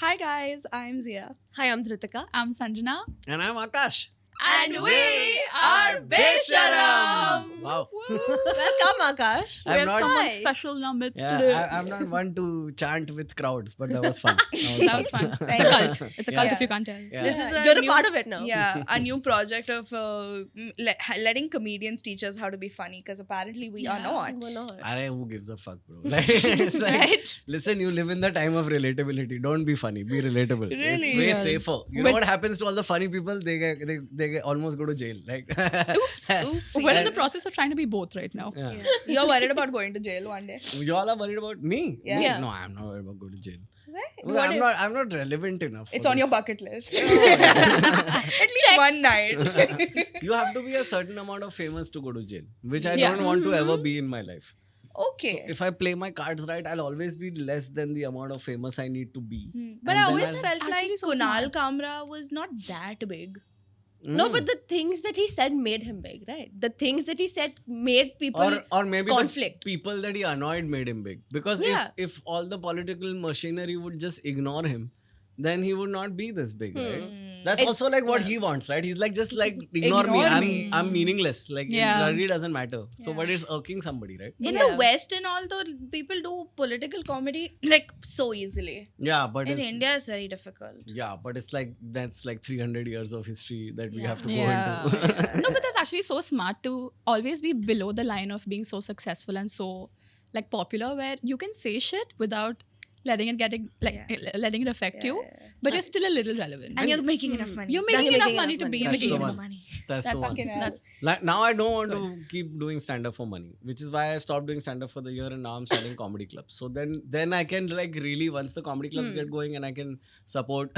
Hi guys, I'm Zia. Hi, I'm Dhritika. I'm Sanjana. And I'm Akash. And we are Besharam. Wow. Welcome, Akash. We I'm have not- someone Hi. special in our midst Yeah, today. I'm not one to chant with crowds, but that was fun. That was fun. It's a cult. It's a cult Yeah. if you can't tell. Yeah. This is a You're a new- part of it now. Yeah, a new project of letting comedians teach us how to be funny because apparently we are Yeah, not. We're not. Arey, who gives a fuck, bro? Like, it's like, Right? listen, you live in the time of relatability. Don't be funny. Be relatable. Really? It's way Yeah. safer. You But- know what happens to all the funny people? They get almost go to jail. Like, Oops. We're in the process of trying to be both right now. yeah. You're worried about going to jail one day. You all are worried about me? Yeah. Yeah. No, I'm not worried about going to jail. Right? Well, I'm not relevant enough. It's for on your this. bucket list. At least one night. You have to be a certain amount of famous to go to jail, which I Yeah. don't want to ever be in my life. Okay. If I play my cards right, I'll always be less than the amount of famous I need to be. But And I then always I'll- felt like Actually so Kunal smart. Kamra was not that big. No, Mm. but the things that he said made him big, right? The things that he said made people. or maybe conflict. the people that he annoyed made him big. Because Yeah. if all the political machinery would just ignore him, then he would not be this big, right? That's It- also like what yeah. he wants, right? He's like, just like ignore me. Ignore I'm me. I'm meaningless. Like Yeah. it really doesn't matter. So Yeah. but it's irking somebody, right? In Yeah. the West and all, though, people do political comedy like so easily. Yeah, but In it's, India, it's very difficult. yeah, but it's like that's like 300 years of history that we Yeah. have to go Yeah. into. No, but that's actually so smart to always be below the line of being so successful and so like popular, where you can say shit without letting it letting it affect you, but you're still a little relevant. And you're making enough money. You're making enough making money enough to be money. in the That's the game. one. money. That's the That's one. fucking hell. that's Like now I don't want to keep doing stand up for money, which is why I stopped doing stand up for the year and now I'm starting comedy clubs. So then I can like really, once the comedy clubs get going and I can support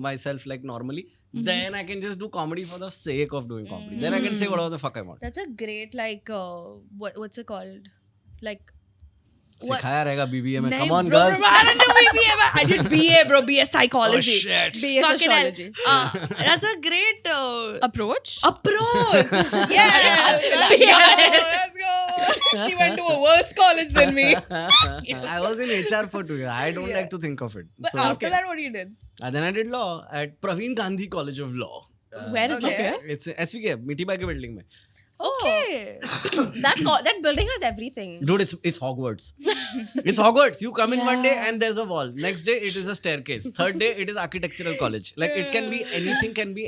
myself like normally, then I can just do comedy for the sake of doing comedy. Then I can say whatever the fuck I want. That's a great like what's it called? Like सिखाया रहेगा BBA में. नहीं, Come on, bro, girls. bro, I don't do BBA. I did BA, bro. BA Oh psychology. shit. BA Fucking hell. sociology. That's a great approach. approach. Yeah. Let's go. She went to a worse college than me. I was in HR for 2 years. I don't Yeah. like to think of it. But So, after that, what you did? then I did law at Praveen Gandhi College of Law. Where is Okay. it? It's SVK, Mitibai के building में. Okay. That building has everything. Dude, it's Hogwarts. It's Hogwarts. You come in one day and there's a wall. Next day it is a staircase. Third day it is architectural college. Like it can be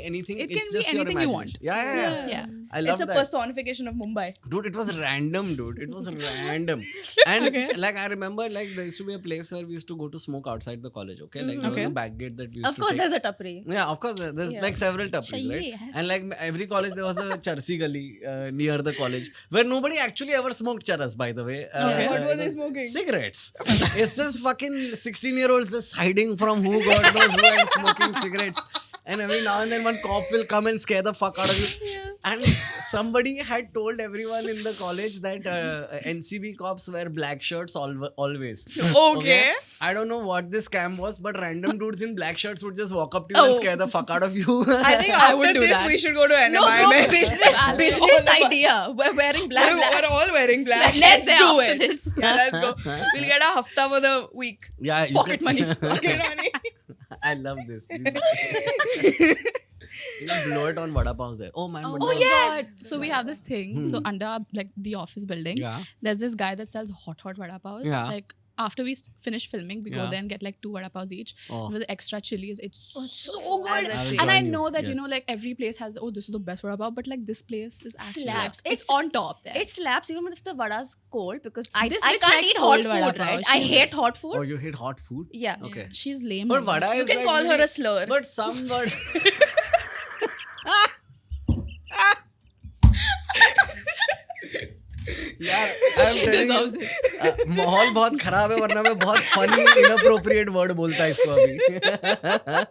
anything. It It's can be just your anything you imagination. want. Yeah. Yeah. I love It's a that. personification of Mumbai. Dude, it was random, dude. It was random. And Okay. like I remember like there used to be a place where we used to go to smoke outside the college. Okay. Like there Okay. was a back gate that we used Of to course, take. there's a tapri. Yeah, of course. There's Yeah. like several tapris, right? Chahiye. And like every college, there was a charsi gully near the college where nobody actually ever smoked charas, by the way. Okay. What were they smoking? Cigarettes. It's just fucking 16-year-olds just hiding from who God knows who and smoking cigarettes. And every now and then one cop will come and scare the fuck out of you. And somebody had told everyone in the college that NCB cops wear black shirts always. Okay. I don't know what this scam was, but random dudes in black shirts would just walk up to you and Oh. scare the fuck out of you. I think I after would do this that. we should go to NMI. No, bro, man. business idea. We're wearing black. We're all wearing black. Let's do after it. this. Yeah, let's go. We'll get a hafta for the week. Yeah, you Pocket can- money. Pocket money. I love this. You can blow it on vada pav there. Oh man. Oh, vada pav. yes. So we have this thing. So under like the office building, Yeah. there's this guy that sells hot vada pavs. Yeah. Like after we finish filming, we go Yeah. there and get like 2 vada pavs each Oh. with the extra chilies. It's so As good. a I will treat. And I join you. know that you Yes. know like every place has this is the best vada pav, but like this place is actually Slaps. like, it's on top there. It slaps even if the vada's cold because I This I bitch can't likes eat hot cold vada food, pav. right? I She- hate hot food. Oh, you hate hot food? Yeah. Okay. She's lame. But man. vada You is can like call her a slur. But some word. यार I'm She telling deserves you, it. माहौल बहुत खराब है वरना मैं बहुत funny inappropriate word बोलता इसको अभी.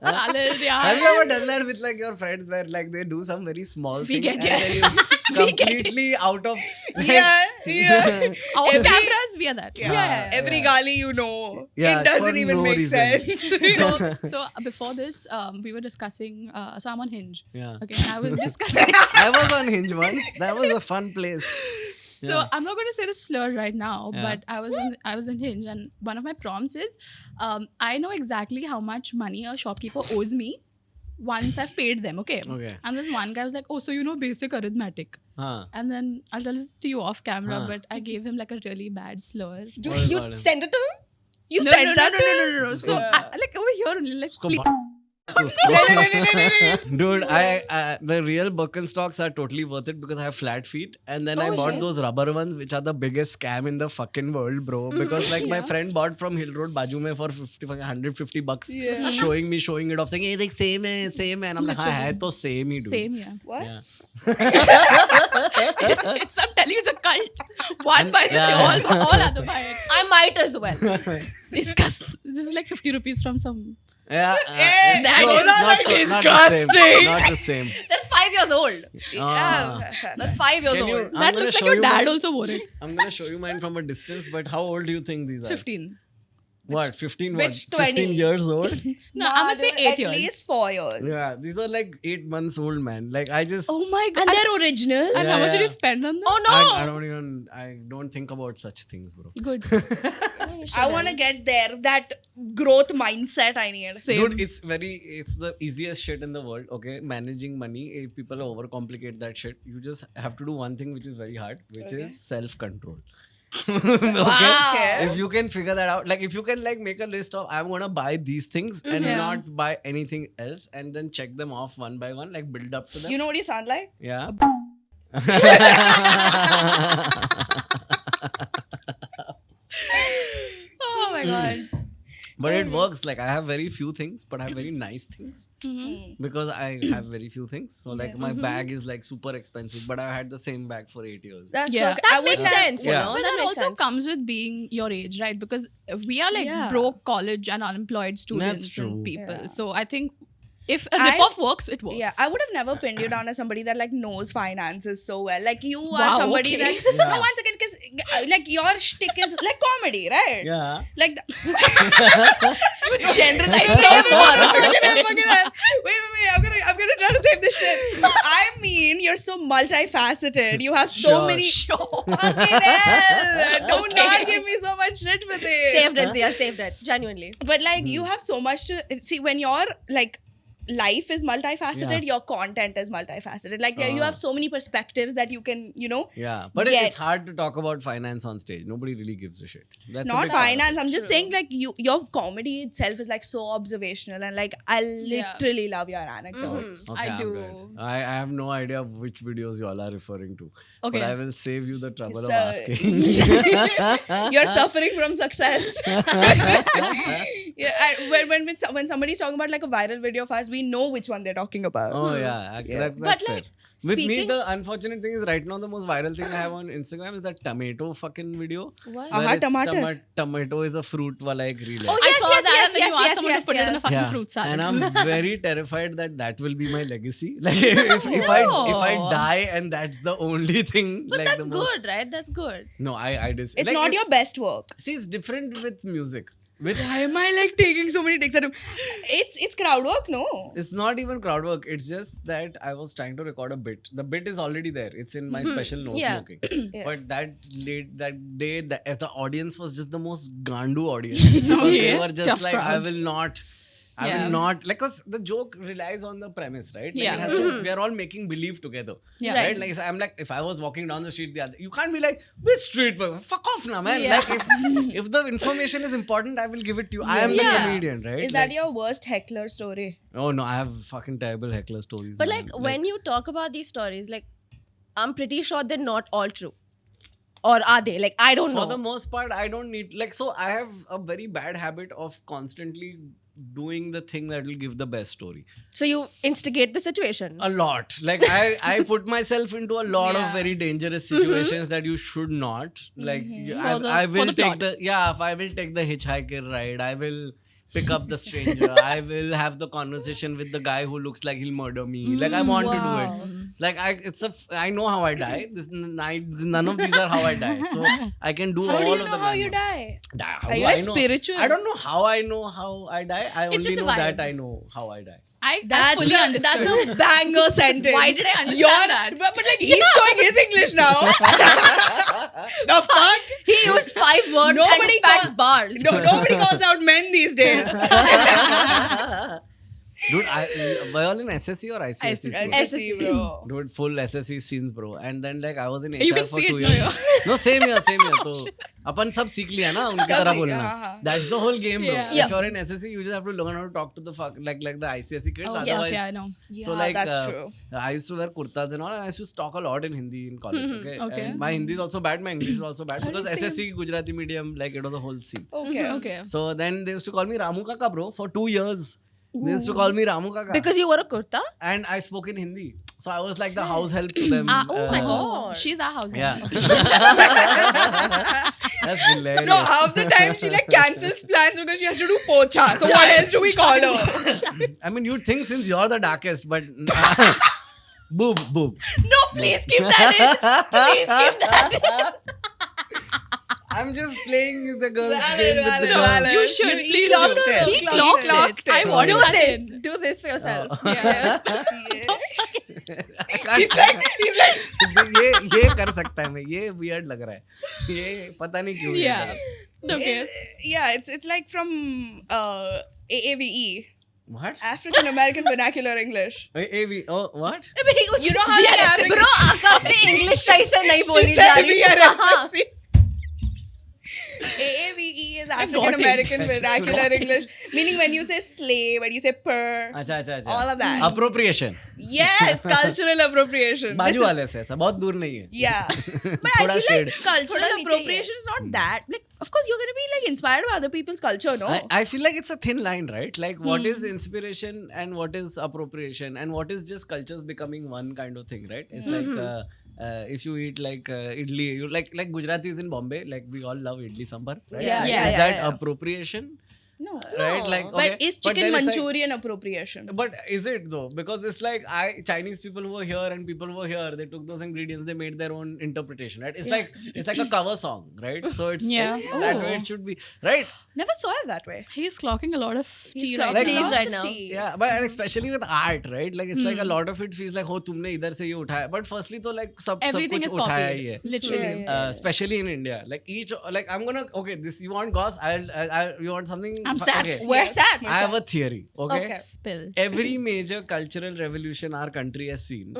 Salad, Have yaar. you ever done that with like your friends where like they do some very small We thing get and it. then you We get it. completely out of Yeah. Off Every- cameras, we are that. Yeah. Every gali you know. Yeah, it doesn't for even no make reason. sense. So before this, we were discussing. So I'm on Hinge. Yeah. Okay, and I was discussing. I was on Hinge once. That was a fun place. So I'm not going to say the slur right now, but I was in Hinge, and one of my prompts is, I know exactly how much money a shopkeeper owes me once I've paid them. Okay. And this one guy was like, "Oh, so you know basic arithmetic." And then I'll tell this to you off camera, but I gave him like a really bad slur. You send it to him? You said that? No. So like over here only, like please. Dude, I the real Birkenstocks are totally worth it because I have flat feet, and then I bought those rubber ones, which are the biggest scam in the fucking world, bro. Because like my friend bought from Hill Road Baju mein for 150 bucks, showing it off, saying, "Hey, like same hai," and I'm like, "हाँ है तो same he, dude." Same, yeah. What? Yeah. I'm telling you, it's a cult. One buys it, all other buy it. I might as well. Disgust. This is like 50 rupees from some. Yeah, that no, is not disgusting. Not the same. They're 5 years old. Yeah. They're 5 years Can you- old. I'm That gonna looks like show your you dad mine. also wore it. I'm gonna show you mine from a distance, but how old do you think these are? 15. What? 15? Which What? 15 20? years old? No, I'm gonna say 8 at years. least 4 years. Yeah, these are like 8 months old, man. Like I just. Oh my god. And they're original. And Yeah, how much did yeah. you spend on them? Oh no! I don't think about such things, bro. Good. I want to get there. That growth mindset I need. Same. Dude, it's the easiest shit in the world. Okay, managing money. If people overcomplicate that shit, you just have to do one thing which is very hard, which is self-control. Okay. Wow. If you can figure that out, like if you can like make a list of I'm gonna buy these things and Yeah. not buy anything else, and then check them off one by one, like build up to them. You know what you sound like? Yeah. Oh my god. But it works. Like I have very few things, but I have very nice things because I have very few things. So like my bag is like super expensive, but I had the same bag for 8 years. That's Yeah. so, That I would makes have- sense, you Yeah. know? But That that makes also sense. comes with being your age, right? Because we are like Yeah. broke college and unemployed students true. and people. Yeah. So I think if a rip-off works, it works. Yeah, I would have never pinned you down as somebody that like knows finances so well. Like you are Wow, somebody okay. that Yeah. no, one second, because like your shtick is like comedy, right? Yeah. Like Generalize Wait, I'm gonna try to save this shit. I mean, you're so multifaceted. You have so Sure. many. Fucking hell! Do not give me so much shit for this. Saved it, Zia, saved it. Genuinely. But like you have so much to see when you're like life is multifaceted, Yeah. your content is multifaceted. Like you have so many perspectives that you can, you know, Yeah. But Get. it's hard to talk about finance on stage. Nobody really gives a shit. That's a not big part of it. finance. I'm just saying like your comedy itself is like so observational and like I literally love your anecdotes. Okay, I I'm do. good. I have no idea which videos you all are referring to. Okay. But I will save you the trouble of So- asking. You're suffering from success. Yeah, when somebody's talking about like a viral video of ours, we know which one they're talking about. Oh yeah, that's But, fair. like, With me, speaking- the unfortunate thing is right now the most viral thing I have on Instagram is that tomato fucking video. What? where it's tomato. Tomato is a fruit wala ek reel hai. Oh, I yes, saw yes, that yes, and then you yes, asked yes, someone yes, to put it in a yes. fucking Yeah. fruit salad. And I'm very terrified that will be my legacy. Like if I Oh. die and that's the only thing. But like that's the most, good, right? That's good. No, I just It's like, not your best work. See, it's different with music. With Why am I like taking so many takes at him? It's crowd work, no? It's not even crowd work. It's just that I was trying to record a bit. The bit is already there. It's in my special no Yeah. smoking. Yeah. But that day, the audience was just the most gandu audience. Because they Okay. were just Tough like, I crowd. will not. I Yeah. will not. Like, cause the joke relies on the premise, right? Like Yeah. It has to, we are all making believe together. Yeah. Right? Like, I'm like, if I was walking down the street, you can't be like, which street? Fuck off now, man. Yeah. Like, if the information is important, I will give it to you. I am the Yeah. comedian, right? Is that Like- your worst heckler story? Oh no, I have fucking terrible heckler stories. But man. like when you talk about these stories, like I'm pretty sure they're not all true. Or are they? Like I don't for know. the most part, I don't need like so. I have a very bad habit of constantly doing the thing that will give the best story. So you instigate the situation. A lot. Like I put myself into a lot of Yeah. very dangerous situations that you should not. Like I For will the take plot. if I will take the hitchhiker ride. I will pick up the stranger. I will have the conversation with the guy who looks like he'll murder me. Like I want to do wow. it. Like I know how I die. None of these are how I die. So I can do How all do you of know the how you landmarks. die? How Are do you I like know? spiritual? I don't know how I know how I die. I It's only just a know that vibe. I know how I die. I That's fully understood. that's a banger sentence. Why did I understand You're- that? But like he's showing his English now. The fuck? He used 5 words Nobody and spat call- bars. No, nobody calls out men these days. Dude, were you all in SSC or ICSE? school? SSC, bro. Dude, full SSC scenes, bro. And then like I was in HR You can for see 2 it years. now, No, same here. तो अपन सब सीख लिया ना उनकी तरह सीख लिया, बोलना. हाँ. That's the whole game, bro. Yeah. If you're in SSC, you just have to learn how to talk to the like the ICSE kids. Oh, yes, Otherwise, yeah, I know. so Yeah, like that's true. I used to wear kurtas and all. And I used to talk a lot in Hindi in college. Okay. Okay. And my Hindi is also bad. My English is also bad because SSC Gujarati medium, like it was a whole scene. Okay. Okay. So then they used to call me Ramu Kaka, bro, for 2 years. They used to call me Ramu Kaka. Because you wore a kurta? And I spoke in Hindi. So I was like the house help to them. Oh my god. She's our house. Yeah. That's hilarious. No, half the time she like cancels plans because she has to do pocha. So what else do we call her? I mean, you'd think since you're the darkest, but boob. No, please keep that in. Please keep that in. I'm just playing the girls' Valid, game with the valid, girls. valid. You should. He Please clocked do. it. He He clocked clocked it. it. I want Do to this. Do this for yourself. Yeah. He's like, ये कर सकता है मैं ये weird लग रहा है ये पता नहीं क्यों weird Yeah. लग रहा है. Okay. yeah, it's like from AAVE, What? African American Vernacular English. Oh what? You know how they have Bro, आकाश से English सही से नहीं बोली जा रही. हाँ. AAVE is got African it. American Vernacular English, meaning when you say slay, when you say purr, अच्छा all of that. Appropriation. Yes, cultural appropriation. बाजू This is- वाले से ऐसा बहुत दूर नहीं है. Yeah, but I थोड़ा feel shade. like cultural थोड़ा नीचे ही appropriation is not that. Like, of course, you're gonna be like inspired by other people's culture, no? I feel like it's a thin line, right? Like what is inspiration and what is appropriation and what is just cultures becoming one kind of thing, right? It's like if you eat like idli, you like Gujaratis in Bombay, like we all love idli sambar, right? Yeah, Like, yeah, is yeah, that yeah. appropriation? No. Right? Like But okay, is but chicken then it's like- Manchurian appropriation? But is it though? Because it's like Chinese people who were here and people who were here, they took those ingredients, they made their own interpretation, right? It's like a cover song, right? So it's Yeah. that way it should be, right? Never saw it that way. He's clocking a lot of He's tea got right Like- now. Teas lots right of now. tea. Yeah, but and especially with art, right? Like it's like a lot of it feels like, oh, तुमने इधर से ये उठाया. But firstly, तो like सब Everything कुछ is उठाया copied. ही है. Literally. Yeah. Especially in India, like I'm gonna this you want goss? You want something? I'm sad. Okay. Where's that? I have a theory. Okay. Okay. Spill. Every major cultural revolution our country has seen,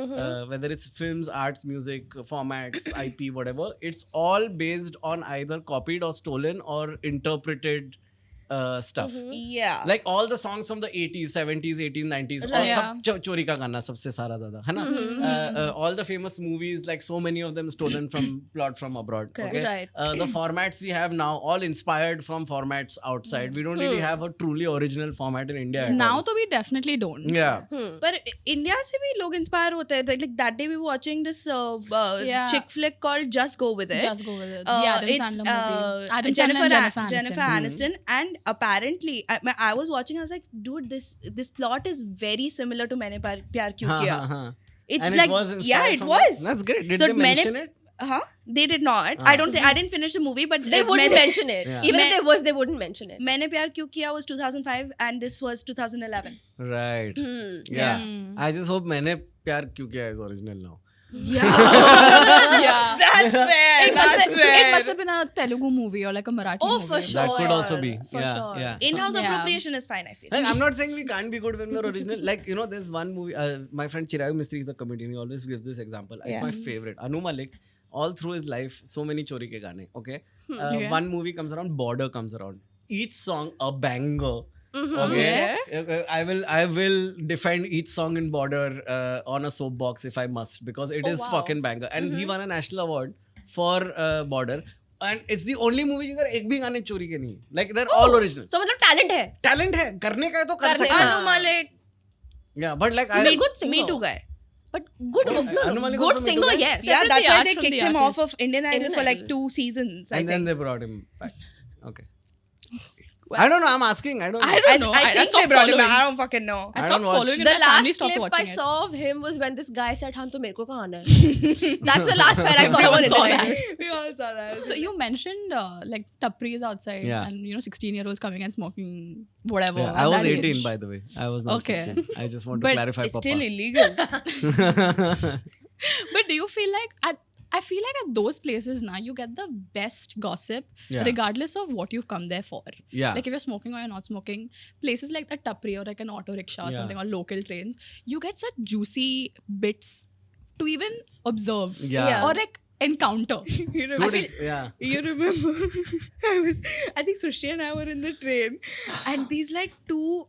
whether it's films, arts, music, formats, IP, whatever, it's all based on either copied or stolen or interpreted stuff. Yeah. Like all the songs from the 80s, 70s, 80s, 90s, all Yeah. सब चोरी का गाना सबसे सारा ज़्यादा है ना? All the famous movies, like so many of them stolen from plot from abroad. Correct. Okay? Right. The formats we have now, all inspired from formats outside. We don't really have a truly original format in India. At Now, all. though, we definitely don't. Yeah. पर India से भी लोग inspire होते हैं. Like that day we were watching this Yeah. chick flick called Just Go With It. Just go with it. The Adam It's Sandler movie. Adam Sandler Jennifer, and Jennifer Aniston. Jennifer Aniston, and apparently I was watching. I was like, dude, this plot is very similar to मैंने प्यार क्यों किया. It's And like it was inspired yeah, it from was. that? That's great. Did So they mention it? Huh? They did not. I don't think I didn't finish the movie, but They wouldn't mention it. Yeah. Even if there was, they wouldn't mention it. मैंने प्यार क्यों किया was 2005 and this was 2011. Right. Yeah. I just hope मैंने प्यार क्यों किया is original now. Yeah. That's fair. It must, That's have, it must fair. have been a Telugu movie or like a Marathi Oh, movie. for sure. That could also be. For Yeah. sure. Yeah. In-house Yeah. appropriation is fine, I feel. Like, I'm not saying we can't be good when we're original. Like, you know, there's one movie, my friend Chirayu Mistry is a comedian. He always gives this example. It's Yeah. my favorite. Anu Malik, all through his life, so many chori ke gaane. Okay. Okay. One movie comes around, Border comes around. Each song, a banger. Okay. Okay. I will defend each song in Border on a soapbox if I must because it is wow. fucking banger. And he won a national award for Border. And it's the only movie जिधर एक भी गाने चोरी के नहीं. Like they're all original. So मतलब talent है. Talent है करने का है तो कर करने सकते का. हैं. Anu Malik, Yeah, but like He's I a good singer. Me Too guy. But good, Anu Malik good also Me Too singer, guy? yes. Yeah, Separate that's the why art they from kicked the him off artist. of Indian Idol Indian for like Idol. 2 seasons, I and then think. they brought him back. Okay. I don't know. I'm asking. I don't know. I don't know. I think they stopped brought him back. following. I don't fucking know. I I stopped don't watch. following it. The My family last stopped clip watching I it. saw of him was when this guy said, "हाँ तो मेरे को कहाँ आना है?" That's the last pair I saw on Everyone saw internet. We all saw that. So you mentioned like tapris outside Yeah. and 16-year-olds coming and smoking whatever. Yeah, at I was that 18 age. by the way. I was not Okay. 16. I just want to But clarify, it's Papa. still illegal. But do you feel like I feel like at those places now you get the best gossip, Yeah. regardless of what you've come there for. Yeah. Like if you're smoking or you're not smoking, places like the Tapri or like an auto rickshaw or Yeah. something, or local trains, you get such juicy bits to even observe Yeah. or like encounter. You Dude, remember? yeah. You remember? I think Srushti and I were in the train, and these like two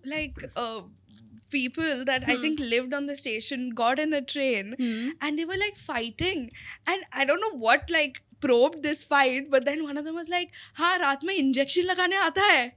people that I think lived on the station got in the train, and they were like fighting, and I don't know what like probed this fight, but then one of them was like, "हाँ रात में injection लगाने आता है."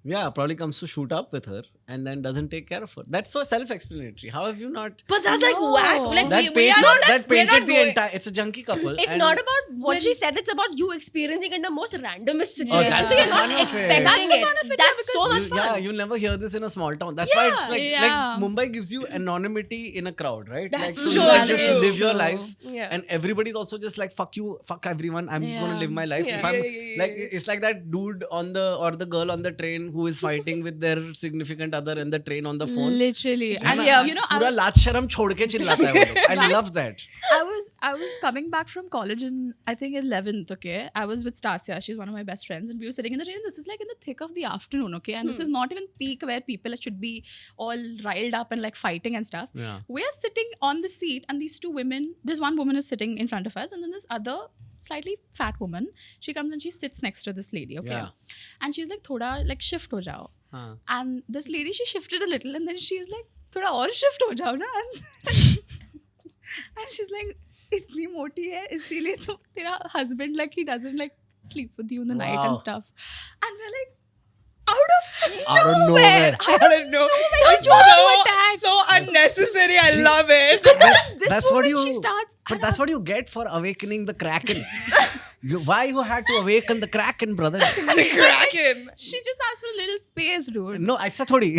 Yeah, probably comes to shoot up with her and then doesn't take care of her. That's so self-explanatory. How have you not? But that's like No. whack. Like That we are not. that we're not painted the going. entire. It's a junkie couple. It's and- not about what when- she said. It's about you experiencing it in the most randomest Oh, situation. that's so the you're fun not of it. expecting That's the it. fun of it, That's so much fun. Yeah, you'll never hear this in a small town. That's why it's like Yeah. Mumbai gives you anonymity in a crowd, right? That's like so so you can just true. live your life, Yeah. and everybody's also just like fuck you, fuck everyone. I'm just gonna Yeah. live my life. Yeah. If I'm Yeah. like, it's like that dude on the or the girl on the train who is fighting with their significant other in the train on the phone. Literally. है And ना? yeah, you know, पूरा लाज शर्म छोड़ के चिल्लाता है वो लोग. I love that. I was coming back from college in I think 11th, okay. I was with Stasia, she's one of my best friends, and we were sitting in the train. This is like in the thick of the afternoon, okay, and this is not even peak where people should be all riled up and like fighting and stuff. Yeah. We're sitting on the seat, and these two women, this one woman is sitting in front of us, and then this other slightly fat woman, she comes and she sits next to this lady, okay, Yeah. and she's like, thoda like shift ho jao. हाँ. And this lady, she shifted a little, and then she's like, thoda aur shift ho jao na. And she's like, इतनी मोटी है इसीलिए तो तेरा husband like he doesn't like sleep with you in the night and Wow. stuff. And we're like, Out of Out of nowhere. I don't know. That's So unnecessary. I love it. this That's what woman, you. she starts. But that's what you get for awakening the Kraken. Why you had to awaken the Kraken, brother? The Kraken. She just asks for a little space, dude. No, ऐसा थोड़ी.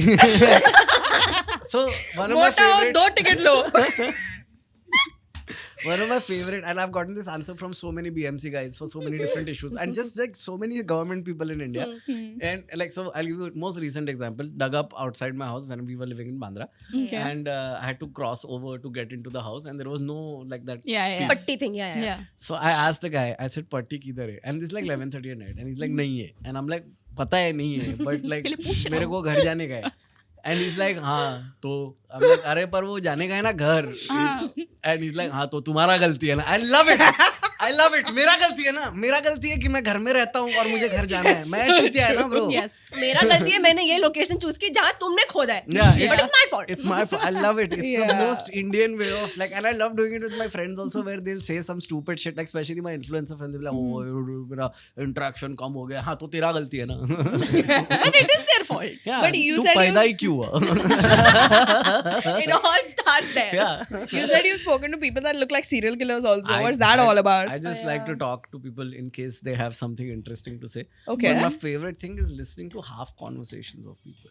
So one of my मोटा हो favorite. दो ticket low. One of my favorite, and I've gotten this answer from so many BMC guys for so many different issues, and just like so many government people in India. And like, so I'll give you the most recent example. Dug up outside my house when we were living in Bandra, Okay. and I had to cross over to get into the house, and there was no like that. Yeah, yeah. piece. Patti thing, yeah. Yeah. So I asked the guy, I said, "Patti किधर है?" And it's like 11:30 at night, and he's like, "नहीं है." And I'm like, "पता है नहीं है, but like मेरे को घर जाने का है." And he's like, हाँ तो I'm like, अरे पर वो जाने का है ना घर. And he's like, हाँ तो तुम्हारा गलती है ना. I love it. I love it. मेरा गलती है ना. मेरा गलती है कि मैं घर में रहता हूँ और मुझे घर जाना है. मैं चूतिया है ना bro. Yes. मेरा गलती है मैंने ये लोकेशन चूज की जहाँ तुमने खोदा है. Yeah, But it's my fault. It's my fault. I love it. It's the Yeah. most Indian way of like, and I love doing it with my friends also, where they'll say some stupid shit, like especially my influencer friends. They'll be like, oh, मेरा interaction कम हो गया. हाँ तो तेरा गलती है ना. But it is their fault. Yeah, But you तू said पैदा you- ही क्यों हुआ? It all starts there. Yeah. You said you've spoken to people that look like serial killers also. I- What's that I- all about? I just like to talk to people in case they have something interesting to say. Okay. But my favorite thing is listening to half conversations of people.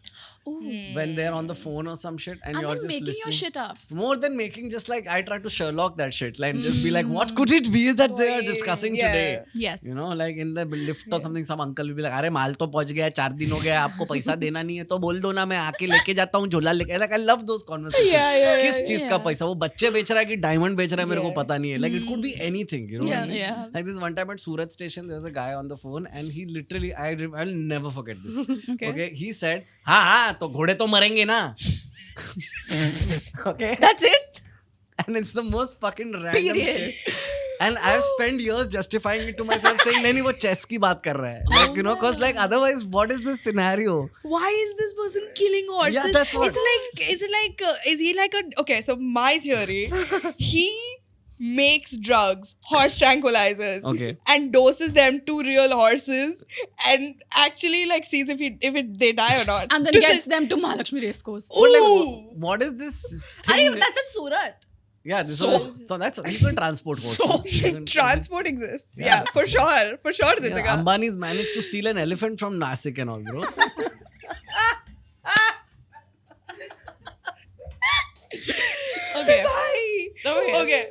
When they're on the phone or some shit and, And you're then just making listening. your shit up. More than making, just like I try to Sherlock that shit. Like just be like, what could it be that they are discussing Yeah. today? Yes. You know, like in the lift or something, some uncle will be like, अरे माल तो पहुंच गया 4 दिन हो गया आपको पैसा देना नहीं है तो बोल दो ना मैं आके लेके जाता हूँ झोला लेके. Like I love those conversations. Yeah, किस चीज का yeah. पैसा वो बच्चे बेच रहा है कि डायमंड बेच रहा है मेरे को Yeah. पता नहीं है. Like it could be anything, you know. Yeah, yeah. Like this one time at Surat station, there was a guy on the phone and he literally, I'll never forget this. Okay. He said, हाँ तो घोड़े तो मरेंगे ना. Okay. That's it. And it's the most fucking random Period. shit. And I've spent years justifying it to myself, saying नहीं वो chess की बात कर रहा है. Like you know, cause like otherwise, what is this scenario? Why is this person killing horses? Yeah, that's what- Is he like a okay? So my theory, he makes drugs, horse tranquilizers, Okay. and doses them to real horses, and actually like sees if they die or not. And then To gets say- them to Mahalakshmi race course. But like, Ooh. what is this Are thing? you, that's at Surat. Yeah, this was, so that's you can transport horses. You can- Transport exists. Yeah, for sure, Yeah, Ditika. Ambani's managed to steal an elephant from Nasik and all, bro. Okay. Okay.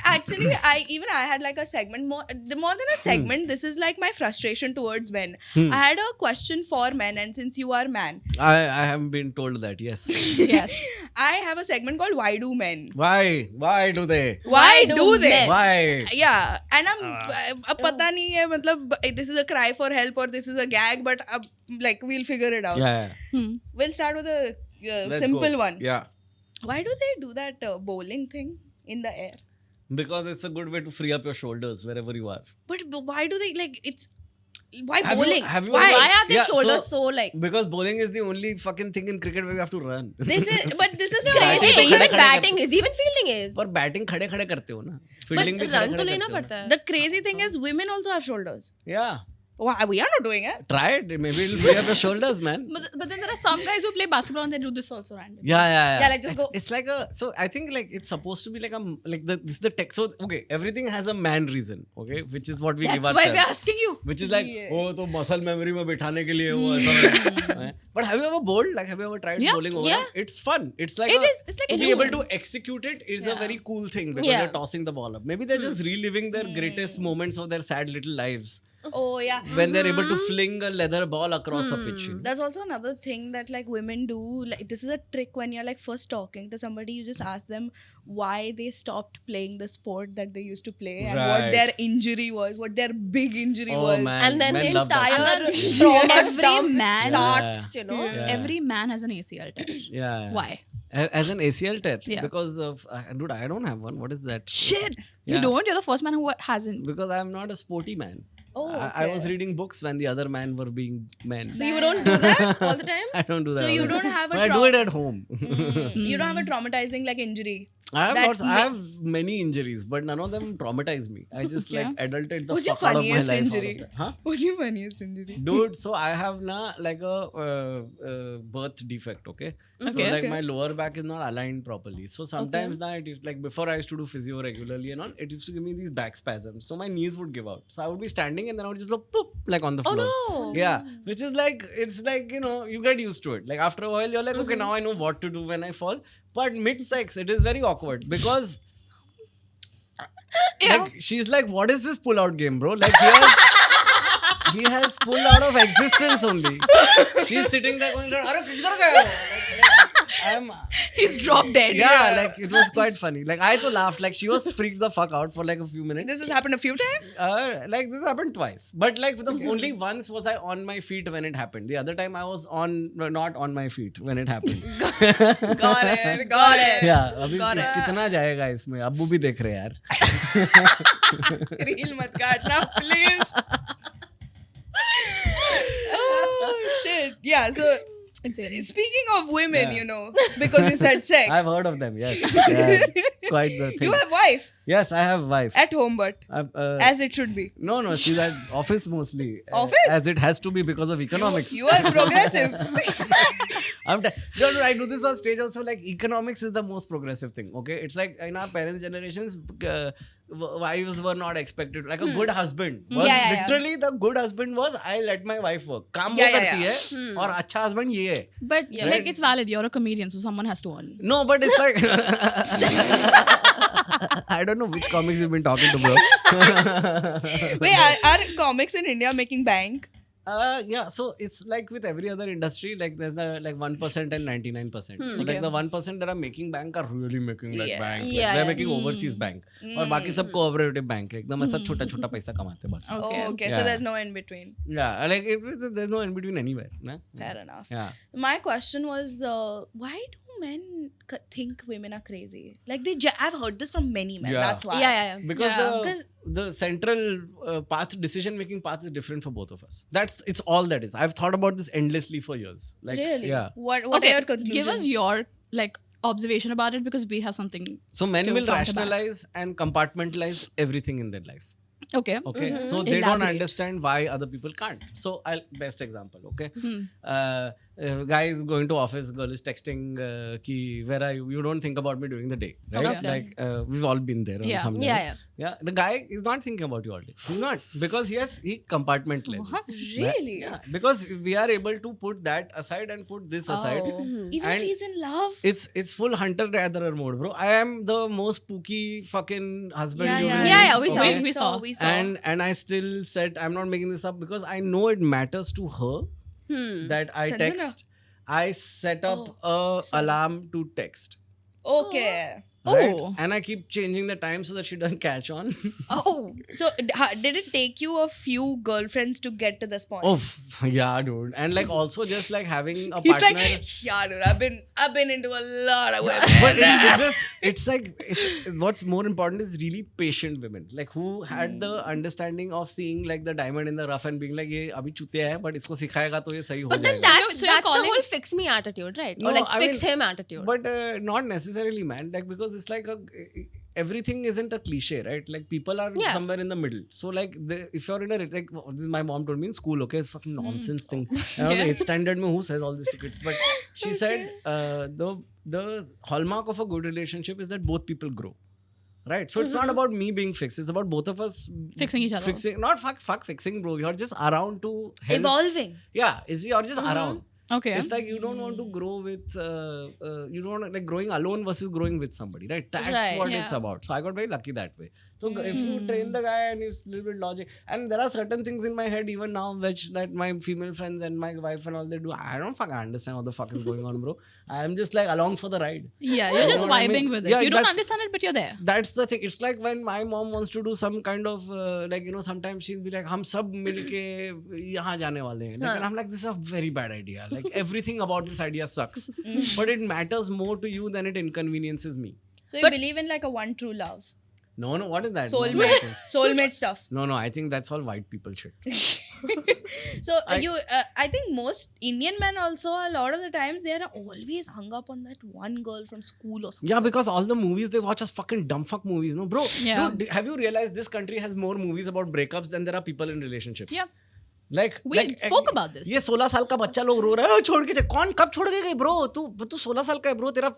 I actually, I had like a segment more than a segment. This is like my frustration towards men. I had a question for men, and since you are man, I haven't been told that. Yes. Yes. I have a segment called "Why Do Men?" Why do they? Why do they? men? Why? Yeah, and I'm पता नहीं है मतलब this is a cry for help or this is a gag, but like we'll figure it out. Yeah. We'll start with a Let's simple go. one. Yeah. Why do they do that bowling thing in the air? Because it's a good way to free up your shoulders wherever you are. But why do they like it's? Why Have you- bowling? have you Why? ever- Why are their Yeah, shoulders so like? Because bowling is the only fucking thing in cricket where you have to run. This is No, crazy. hey, because even batting is, even fielding is. पर batting खड़े खड़े करते हो ना. Fielding भी खड़े run तो खड़े लेना करते हो पड़ता है. the crazy thing is women also have shoulders. ना. Yeah. Why we are not doing it? Try it. Maybe it'll free up your shoulders, man. But then there are some guys who play basketball and they do this also randomly. Yeah. Yeah, like just it's, go. It's like a. So I think like it's supposed to be like a this is the tech. So okay, everything has a man reason. Okay, which is what we give That's why ourselves. we're asking you. Which is like, Yeah. oh, तो muscle memory में बिठाने के लिए वो ऐसा. But have you ever bowled? Like, have you ever tried Yeah. bowling over? Yeah. It's fun. It's like It's like to a be able move. to execute it is a Yeah. very cool thing because Yeah. you're tossing the ball up. Maybe they're just reliving their greatest moments of their sad little lives Oh yeah. when they're able to fling a leather ball across a pitch. You know? That's also another thing that like women do. Like this is a trick when you're like first talking to somebody, you just ask them why they stopped playing the sport that they used to play and what Right. their injury was, what their big injury Oh was. man, And then men the love that entire shit. trauma Every dump man- starts, you know. Yeah. Every man has an ACL tear. Yeah. Why? As an ACL tear? Yeah. Because of dude, I don't have one. What is that? Shit. Yeah. You don't? You're the first man who hasn't. Because I'm not a sporty man. Oh, I was reading books when the other men were being men. So you don't do that all the time? I don't do that. So you all the don't time. have a But I do it at home. You don't have a traumatizing like injury. I have That lots. I have many injuries, but none of them traumatize me. I just Okay. like adulted the What's your fuck out of my funniest life. injury? Out of that. Huh? What's your funniest injury? Dude, so I have na like a birth defect, okay? So Okay, like okay. my lower back is not aligned properly. So sometimes na it is like before I used to do physio regularly and all, it used to give me these back spasms. So my knees would give out. So I would be standing and then I would just go poop like on the Oh floor. no. Yeah, which is like it's like you know you get used to it. Like after a while you're like okay now I know what to do when I fall. But mid sex it is very awkward because like she's like what is this pull out game, bro? Like he has pulled out of existence only. She's sitting there going, "Arre, kidhar gaya ho?" I'm He's dropped dead. yeah, like it was quite funny. Like I to laughed. Like she was freaked the fuck out for like a few minutes. This has happened a few times. Like this happened twice, but like only once was I on my feet when it happened. The other time I was not on my feet when it happened. Got it. Got it. Yeah, अभी कितना जाएगा इसमें? अब्बू भी देख रहे हैं यार. Reel mat kaatna, please. Oh shit. Yeah. So speaking of women, Yeah. you know, because you said sex, I've heard of them. Yes, yeah, quite the thing. you have wife Yes, I have wife. at home, but as it should be. No, she's at office mostly. Office? As it has to be because of economics. You are progressive. No, I do this on stage also. Like economics is the most progressive thing. Okay, it's like in our parents' generations, wives were not expected. Like a good husband was Yeah. literally the good husband was I let my wife work. काम वो Yeah, करती yeah. है और अच्छा husband ये है. But Yeah. like it's valid. You're a comedian, so someone has to earn. No, but it's like I don't know which comics you've been talking to, bro. Wait, are comics in India making bank? Yeah, so it's like with every other industry, like there's the like 1% and 99%. So like Okay. the 1% that are making bank are really making like Yeah. bank. Like, Yeah, they're yeah. making overseas bank. और बाकी सब cooperative bank है एकदम ऐसा छोटा छोटा पैसा कमाते हैं बस. Okay. Oh, okay. Yeah. So there's no in between. Yeah, like there's no in between anywhere. Na? Fair enough. Yeah. My question was, why do men think women are crazy? Like I've heard this from many men. Yeah. That's why. Yeah. Because Yeah. the central decision making path is different for both of us. It's all that is. I've thought about this endlessly for years. Like Really? yeah. What Okay, are your conclusions? give us your like observation about it because we have something. So men To will counter back. rationalize and compartmentalize everything in their life. Okay. Okay, Mm-hmm. so they don't Elaborate. understand why other people can't. So best example, okay, Hmm. guy is going to office, girl is texting ki where are you? You don't think about me during the day, right? Okay. Like we've all been there on Yeah. some Yeah, level. Yeah, the guy is not thinking about you all day. He's not, because he compartmentalizes. Really? Yeah, because we are able to put that aside and put this aside. Oh. Even And if he's in love. It's full hunter gatherer mode, bro. I am the most spooky fucking husband Yeah, you yeah, will yeah, meet, yeah, we saw. okay? We saw. We saw. And I still said, I'm not making this up because I know it matters to her that I Sanjana. text. I set up a sorry. alarm to text. Okay. Right? Oh. And I keep changing the time so that she doesn't catch on. Oh. So did it take you a few girlfriends to get to this point? Oh yeah, dude. And like also just like having a He's partner. like, yeah, dude, I've been into a lot of women. But it's just, it's like, what's more important is really patient women, like who had the understanding of seeing like the diamond in the rough and being like, ये अभी चुतिया है, but इसको सिखाएगा तो ये सही हो But then जाएगा. that's So you're the calling- whole fix me attitude, right? No, Or like I fix mean- him attitude. But not necessarily, man. Like because it's like everything isn't a cliche, right? Like people are Yeah. somewhere in the middle. So like if you're in a like this is my mom told me in school, okay, it's fucking nonsense thing. I was like, it's standard mein who says all these to kids, but she said the hallmark of a good relationship is that both people grow. Right, so it's not about me being fixed. It's about both of us Fixing each other. Fixing, not fuck fixing, bro. You're just around to help. Evolving. Yeah, you're just around. Okay. It's like you don't want to grow with, you don't want, like growing alone versus growing with somebody, right? That's Right, what yeah. it's about. So I got very lucky that way. So if you train the guy and he's a little bit logic, and there are certain things in my head even now which that my female friends and my wife and all they do, I don't fucking understand what the fuck is going on, bro. I am just like along for the ride. Yeah, you're You just know what I vibing mean? with it. Yeah, You don't that's- understand it, but you're there. That's the thing. It's like when my mom wants to do some kind of like, you know, sometimes she'll be like, हम सब मिलके यहाँ जाने वाले हैं. Like, and I'm like, this is a very bad idea. Like everything about this idea sucks. But it matters more to you than it inconveniences me. So you believe in like a one true love. No, what is that? Soulmate. Soulmate stuff. No, I think that's all white people shit. So I think most Indian men also a lot of the times they are always hung up on that one girl from school or something. Yeah, because all the movies they watch are fucking dumb fuck movies, no, bro. Yeah. Dude, have you realized this country has more movies about breakups than there are people in relationships? Yeah. Like We spoke about this. ये 16 साल का बच्चा लोग रो रहा है छोड़ के कौन कब छोड़ के गई ब्रो तू 16 साल का है ब्रो तेरा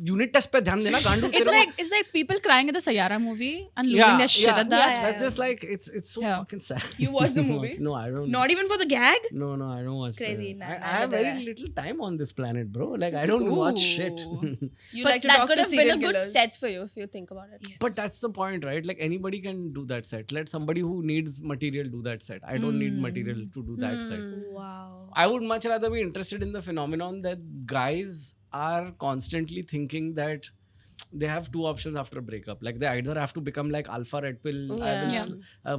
यूनिट टेस्ट पे ध्यान देना गांडू It's like people crying at the Sayara movie and losing their shit at that. Yeah, yeah. That's just like it's so Yeah. fucking sad. You watched the movie? No, I don't. Not even for the gag? No, I don't watch. Crazy. that. Nah, I neither have did very I. little time on this planet, bro. Like I don't watch shit. You But like to that talk could to have been serial a good killers. set for you if you think about it. But that's the point, right? Like anybody can do that set. Let somebody who needs material do that set. I don't need material to do that set. Wow. I would much rather be interested in the phenomenon that guys are constantly thinking that they have two options after a breakup. Like they either have to become like alpha red pill,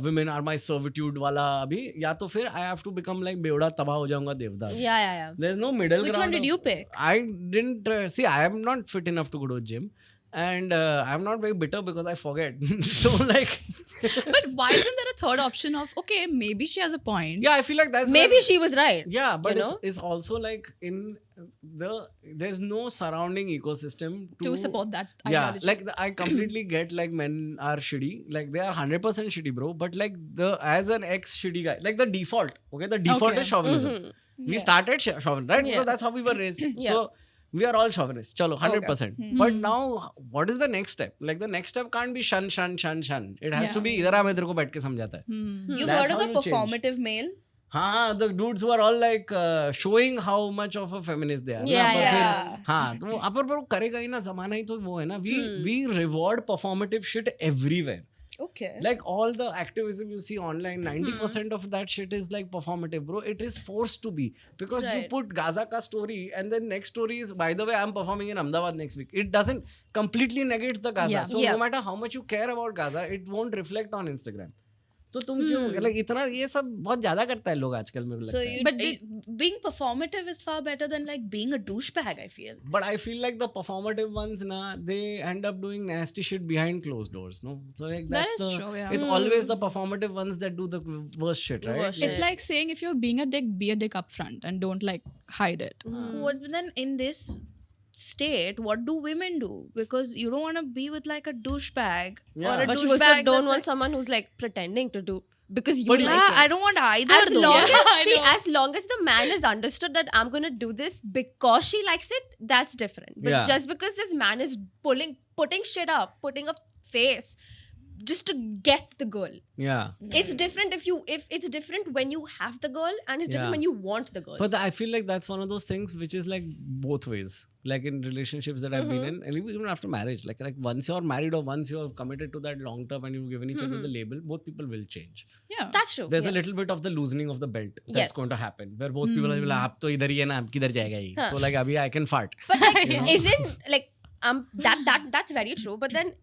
women are my servitude wala abhi, ya to fir I have to become like beoda tabah ho jaunga devdas. Yeah. There's no middle Which ground. one did you pick? I didn't see. I am not fit enough to go to a gym, and I'm not very bitter because I forget. So like, But why isn't there a third option of, okay, maybe she has a point? yeah, I feel like that's Maybe where- she was right. Yeah, but you know? it's also like in there's no surrounding ecosystem To support that Yeah, ideology. like I completely get like men are shitty, like they are 100% shitty, bro. But like as an ex shitty guy, like the default, okay, the default Okay. is chauvinism. We started chauvinism, right? Yeah. Because that's how we were raised. Yeah. So we are all chauvinists. Chalo, 100%. But now, what is the next step? Like the next step can't be shun. It has to be idhar aa, main tere ko baith ke samjhata hai. You've That's heard of how the you change. performative male? हाँ, the dudes who are all like showing how much of a feminist they are. Yeah, ना, पर yeah. फिर- हाँ, तो अपर पर वो करेगा ही ना, जमाना ही तो वो है ना. We reward performative shit everywhere. Okay. Like all the activism you see online, 90% of that shit is like performative, bro. It is forced to be because you Right. put Gaza ka story and then next story is, by the way, I'm performing in Ahmedabad next week. It doesn't completely negates the Gaza. Yeah. So Yeah. no matter how much you care about Gaza, it won't reflect on Instagram. तो तुम क्यों like इतना ये सब बहुत ज्यादा करता है लोग आजकल मेरे को So लगता है. you, But being performative is far better than like being a douchebag, I feel. But I feel like the performative ones, they end up doing nasty shit behind closed doors, no? So like That that's is the, true, yeah. It's always the performative ones that do the worst shit, right? Worst It's like saying if you're being a dick, be a dick up front and don't like hide it. What then in this state, what do women do? Because you don't want to be with like a douchebag Yeah. or a But you douchebag. also don't that's want like- someone who's like pretending to do because you But like Yeah, it. I don't want either As though. long Yeah, I as see, know. as long as the man is understood that I'm gonna do this because she likes it, that's different. But Yeah. just because this man is putting shit up, putting a face just to get the girl, Yeah. it's different if it's different when you have the girl, and it's different Yeah. when you want the girl. But I feel like that's one of those things which is like both ways. Like in relationships that I've been in, and even after marriage, like once you're married or once you're committed to that long term and you've given each other the label, both people will change. Yeah. That's true. There's yeah. a little bit of the loosening of the belt that's Yes. going to happen, where both people are like, "आप तो इधर ही है ना, आप किधर जाएगा ये?" Huh. So like अभी I can fart. But like, isn't like that's very true. But then,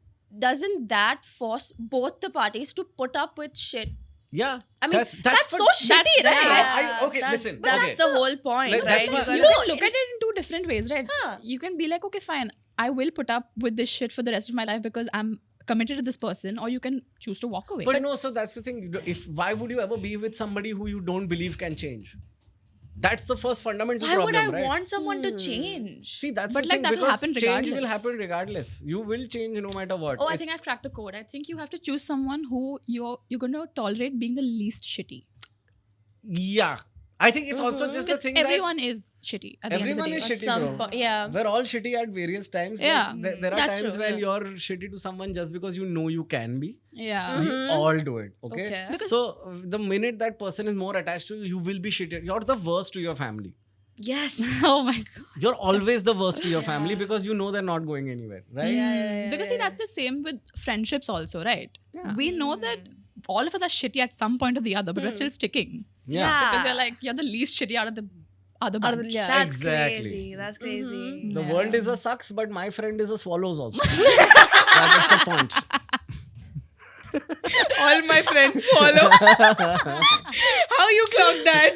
doesn't that force both the parties to put up with shit? Yeah. I mean, that's so but- shitty, right? okay, that's, listen, But okay. that's the whole point, Like, right? that's You what- gotta- You can look at it in two different ways, right? Huh. You can be like, okay, fine, I will put up with this shit for the rest of my life because I'm committed to this person, or you can choose to walk away. But no, so that's the thing. If why would you ever be with somebody who you don't believe can change? That's the first fundamental Why would problem, I right? want someone to change? See, that's But the like thing, that will because happen change will regardless. happen regardless. You will change no matter what. Oh, I It's- think I've cracked the code. I think you have to choose someone who you're going to tolerate being the least shitty. Yeah, I think it's also just the Because thing everyone is shitty at the Everyone end of is the day. shitty, Some bro. yeah. We're all shitty at various times. Like, Yeah. there are That's times true, when yeah. you're shitty to someone just because you know you can be. Yeah. We all do it. Okay. Okay. Because- So the minute that person is more attached to you, you will be shitty. You're the worst to your family. Yes. Oh my god. You're always the worst to your family because you know they're not going anywhere, right? Because see, that's the same with friendships also, right? Yeah. We know that all of us are shitty at some point or the other, but we're still sticking. Yeah. Because you're like, you're the least shitty out of the other Out of the- bunch. yeah. That's Exactly. crazy. That's crazy. The Yeah. world is a sucks, but my friend is a swallows also. That is the point. All my friends follow. How you clocked that?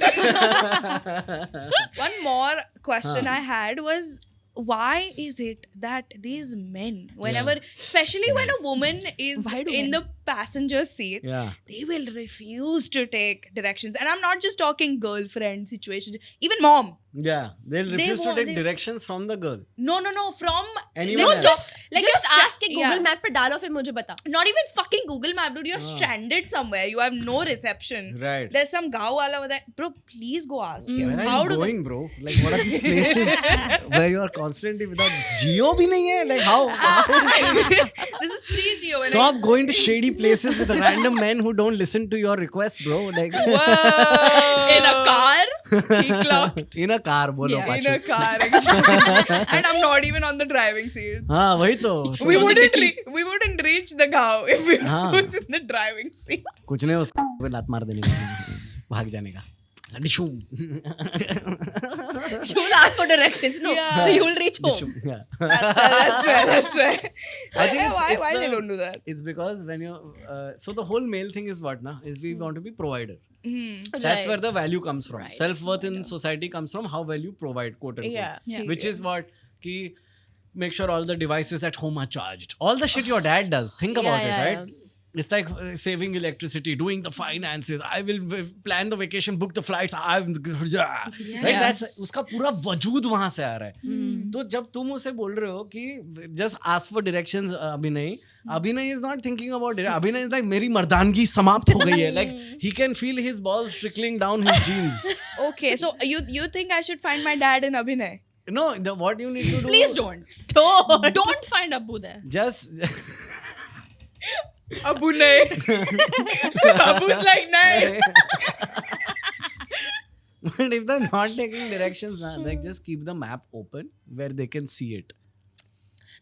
One more question I had was, why is it that these men, whenever, especially when a woman is Why do in men? the passenger seat, Yeah. they will refuse to take directions? And I'm not just talking girlfriend situations, even mom. Yeah. They'll refuse to won't- take they- directions from the girl. No, from Anyone they'll else. just like just you're ask के Google Map पे डालो फिर मुझे बता. Not even fucking Google Map, dude. You're stranded somewhere. You have no reception. Right. There's some gaon wala over there. Bro, please go ask him. Where are How you do going, bro? Like, what are these places where you are constantly without Geo bhi nahi hai? Like, how is this? This is pre-Geo. when Stop going to shady places with random men who don't listen to your requests, bro. Like, Whoa. In a car? He clocked in a car, bolo Yeah. in pachu. a car. Exactly. And I'm not even on the driving seat. हाँ वही तो We wouldn't reach the gaon if we हाँ. was in the driving seat. कुछ नहीं उसको पे लात मार देने का भाग जाने का Dishoom You'll ask for directions, no. Yeah. So you'll reach home. yeah. That's right. I think Why they don't do that? It's because when you're so the whole male thing is what na is we want to be provider. That's Right. where the value comes from. Right. Self-worth in society comes from how well you provide, quote unquote. Yeah. Yeah. Which is what ki make sure all the devices at home are charged. All the shit your dad does. Think about Yeah, it, yeah, right? It's like saving electricity, doing the finances. I will plan the vacation, book the flights. Right? That's उसका पूरा वजूद वहां से आ रहा है. तो जब तुम उसे बोल रहे हो कि just ask for directions, Abhinay is not thinking about it. Abhinay is like मेरी मर्दानगी समाप्त हो गई है. Like he can feel his balls trickling down his jeans. Okay, so you think I should find my dad in Abhinay? No, what you need to do. Please don't. Don't find Abu there. Just. Abu nahi. Abu's like, nahi. But if they're not taking directions, like just keep the map open where they can see it.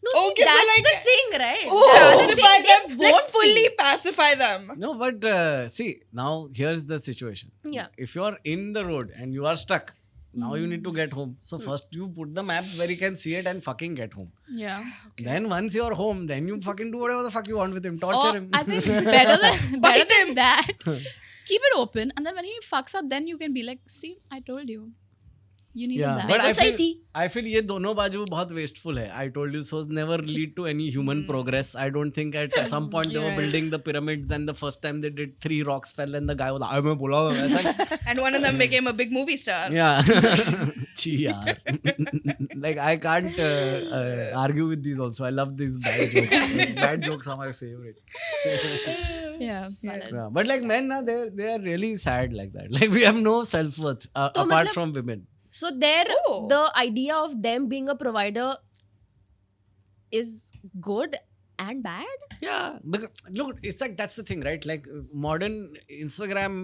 No, see, Okay, so that's like- the thing, right? Oh, That's the pacify thing, they them. Like won't fully see. pacify them. No, but see, now here's the situation. Yeah. If you're in the road and you are stuck, now you need to get home. So first you put the map where you can see it and fucking get home. Yeah. Then once you're home, then you fucking do whatever the fuck you want with him. Torture Or him. I think better than that, keep it open, and then when he fucks up, then you can be like, see, I told you. You needed Yeah, that. but वो सही थी. I feel ये दोनों बाजू बहुत wasteful है. I told you, so never lead to any human progress. I don't think at some point they were Right. building the pyramids and the first time they did 3 rocks fell and the guy was like, मैं बोला ऐसा. And one of them became a big movie star. Yeah. Chi yaar. Like I can't argue with these also. I love these bad jokes. Like, bad jokes are my favorite. Yeah, valid. Yeah. But like men na, they are really sad like that. Like we have no self-worth apart matlab- from women. So there, Oh. the idea of them being a provider is good and bad. Yeah, because look, it's like that's the thing, right? Like modern Instagram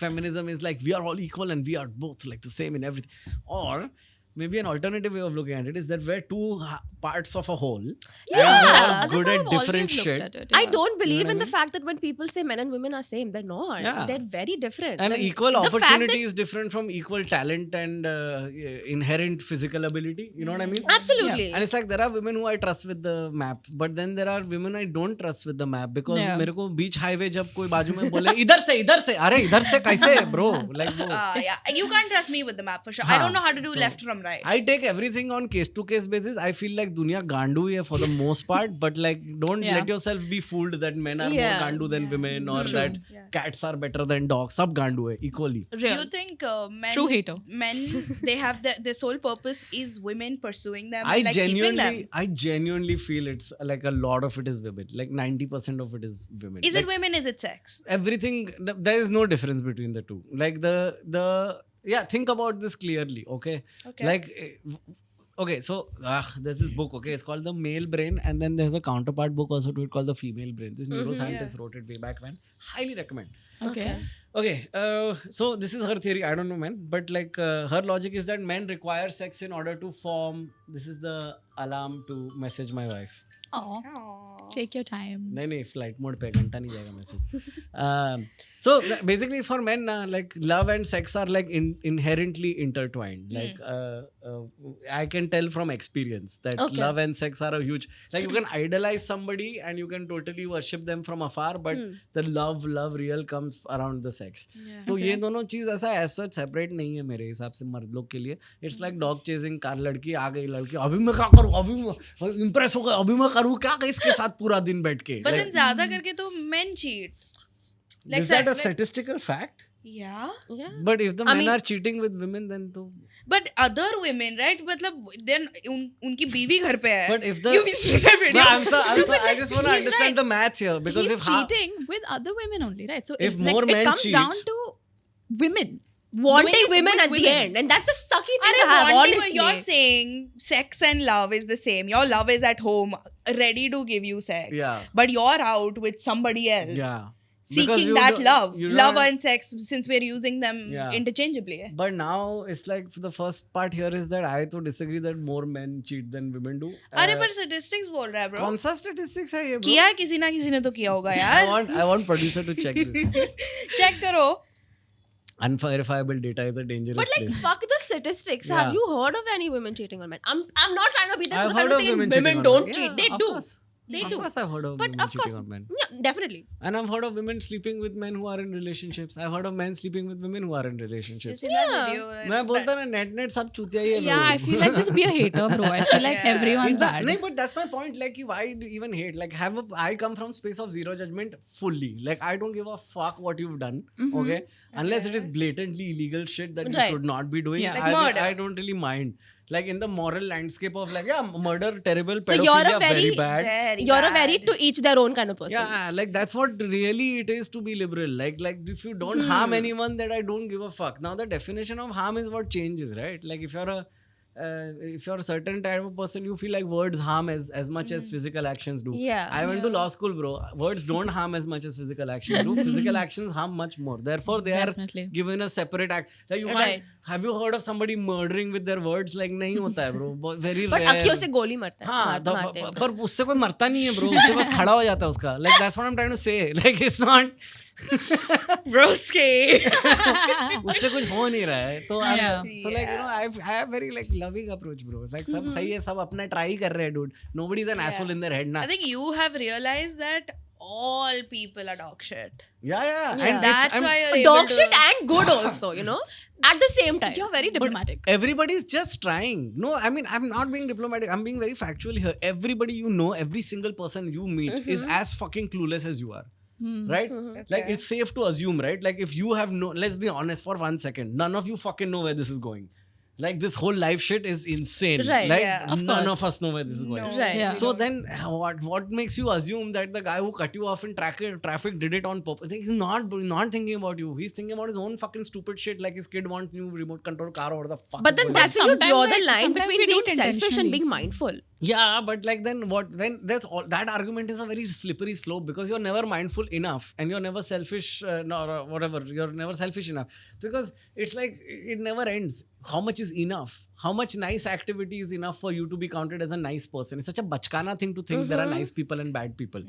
feminism is like we are all equal and we are both like the same in everything. Or maybe an alternative way of looking at it is that we're two parts of a whole. Yeah, and we're all That's good how at I've always different looked shit. at it, I yeah. don't believe what I in the mean? fact that when people say men and women are same, they're not. Yeah. They're very different. And When- equal the fact opportunity that- is different from equal talent and inherent physical ability. You know what I mean? Absolutely. And it's like there are women who I trust with the map, but then there are women I don't trust with the map because Yeah. मेरे को बीच highway जब कोई बाजू में बोले इधर से अरे इधर से कैसे bro like वो Yeah, you can't trust me with the map for sure. I हाँ, don't know how to do so- left from right. I take everything on case to case basis. I feel like दुनिया गांडू ही है for the most part, but like don't Yeah. let yourself be fooled that men are more Yeah. गांडू than women or True. that cats are better than dogs. सब गांडू है equally. Real. You think men, True hater. men, they have their sole purpose is women pursuing them, I and, like keeping them. genuinely feel it's like a lot of it is women. Like 90% of it is women. Is like, it women? Is it sex? everything there is no difference between the two. Like the yeah, think about this clearly. Okay. Okay. Like okay, so there's this book, okay, it's called The Male Brain, and then there's a counterpart book also to it called The Female Brain. This neuroscientist wrote it way back when. Highly recommend. Okay. Okay, so this is her theory. I don't know, man, but like her logic is that men require sex in order to form. This is the alarm to message my wife. Oh, take your time. नहीं flight mode पे घंटा नहीं जाएगा message so basically for men like love and sex are like inherently intertwined like I can tell from experience that Okay. love and sex are a huge like you can idolize somebody and you can totally worship them from afar but the love real comes around the sex तो ये दोनों चीज ऐसा ऐसा separate नहीं है मेरे हिसाब से मर्द लोग के लिए it's like dog chasing car लड़की आ गई लड़की अभी मैं क्या करूँ अभी मैं इम्प्रेस हो गया अभी मैं करूँ क्या इसके साथ पूरा दिन बैठ के But Like, then ज़्यादा करके तो men cheat. Like is that a like- statistical fact? Yeah. Yeah. But if the I men mean- are cheating with women, then तो. But other women, right? मतलब then उनकी बीवी घर पे है. But if the. You've seen that video. No, I'm sorry. I just want to he's understand right. the math here because He's if cheating with other women only, right? So If like, more men it comes cheat- down to women Wanting doing it women with at the women. end, and that's a sucky thing Arey, to have. wanting- Honestly, you're saying sex and love is the same. Your love is at home, ready to give you sex. Yeah. But you're out with somebody else. yeah. Because Seeking you that don't- love. you Love don't- and sex, since we're using them Yeah. interchangeably. But now it's like the first part here is that I to disagree that more men cheat than women do. अरे पर statistics बोल रहा है bro. कौन सा statistics है ये bro? किया है किसी ना किसी ने तो किया होगा I यार. want producer to check this. Check करो. Unverifiable data is a dangerous but like, place. fuck the statistics. Yeah. Have you heard of any women cheating on men? I'm not trying to be this. I've I'm trying heard to of say women women cheating on don't men. cheat. Yeah, They of do. course. They Of do. course I've heard of But women of course, cheating on men. yeah, definitely. And I've heard of women sleeping with men who are in relationships. I've heard of men sleeping with women who are in You relationships. seen that Yeah. video? मैं बोलता ना net सब चूतिया ही है yeah bro. I feel like just be a hater bro I feel like Yeah. everyone's It's bad नहीं, but that's my point. Like, why do you even hate? Like, I come from space of zero judgment fully. Like, I don't give a fuck what you've done. Okay, unless it is blatantly illegal shit that you Right. should not be doing. Yeah. Like murder. I don't really mind. Like in the moral landscape of like, yeah, murder, terrible, So you're a pedophilia, very very- bad. Very You're a bad. very to each their own kind of person. Yeah, like that's what really it is to be liberal. Like if you don't harm anyone, that I don't give a fuck. Now the definition of harm is what changes, right? Like if you're a certain type of person, you feel like words harm as much as physical actions do. Yeah. I went to law school, bro. Words don't harm as much as physical actions do. Physical actions harm much more. Therefore, they Definitely. are given a separate act. Like you Right. can't. Have you heard of somebody murdering with their words? Like नहीं होता है, bro. Very But rare. अखियों से गोली मरता है. हाँ मारते हैं. पर उससे कोई मरता नहीं है ब्रो उससे बस खड़ा हो जाता है उसका like that's what I am trying to say like it's not Broski. उससे कुछ हो नहीं रहा है तो Yeah. So like you know I have very like loving approach bro like सब सही है सब अपना ट्राई कर रहे हैं dude nobody is an asshole in their head ना I think you have realized that all people are dog shit. Yeah. Yeah. And That's why you're able Dog to... shit and good also, you know, at the same time. You're very diplomatic. everybody's just trying. No, I mean, I'm not being diplomatic. I'm being very factual here. Everybody you know, every single person you meet is as fucking clueless as you are. Right? Like, Okay. it's safe to assume, right? Like, if you have no, let's be honest for 1 second, none of you fucking know where this is going. Like, this whole life shit is insane. Right, Like, yeah. Of none course. of us know where this is going. No, Right. Yeah. So then, what makes you assume that the guy who cut you off in traffic did it on purpose? He's not thinking about you. He's thinking about his own fucking stupid shit. Like his kid wants new remote control car or the fuck. But is then going that's on. when you draw Sometimes, the like, line sometimes between we do being it selfish and intentionally. being mindful. Yeah, but like then what? Then that's all. That argument is a very slippery slope because you're never mindful enough and you're never selfish, or whatever. You're never selfish enough because it's like it never ends. How much is enough? How much nice activity is enough for you to be counted as a nice person? It's such a bachkana thing to think there are nice people and bad people.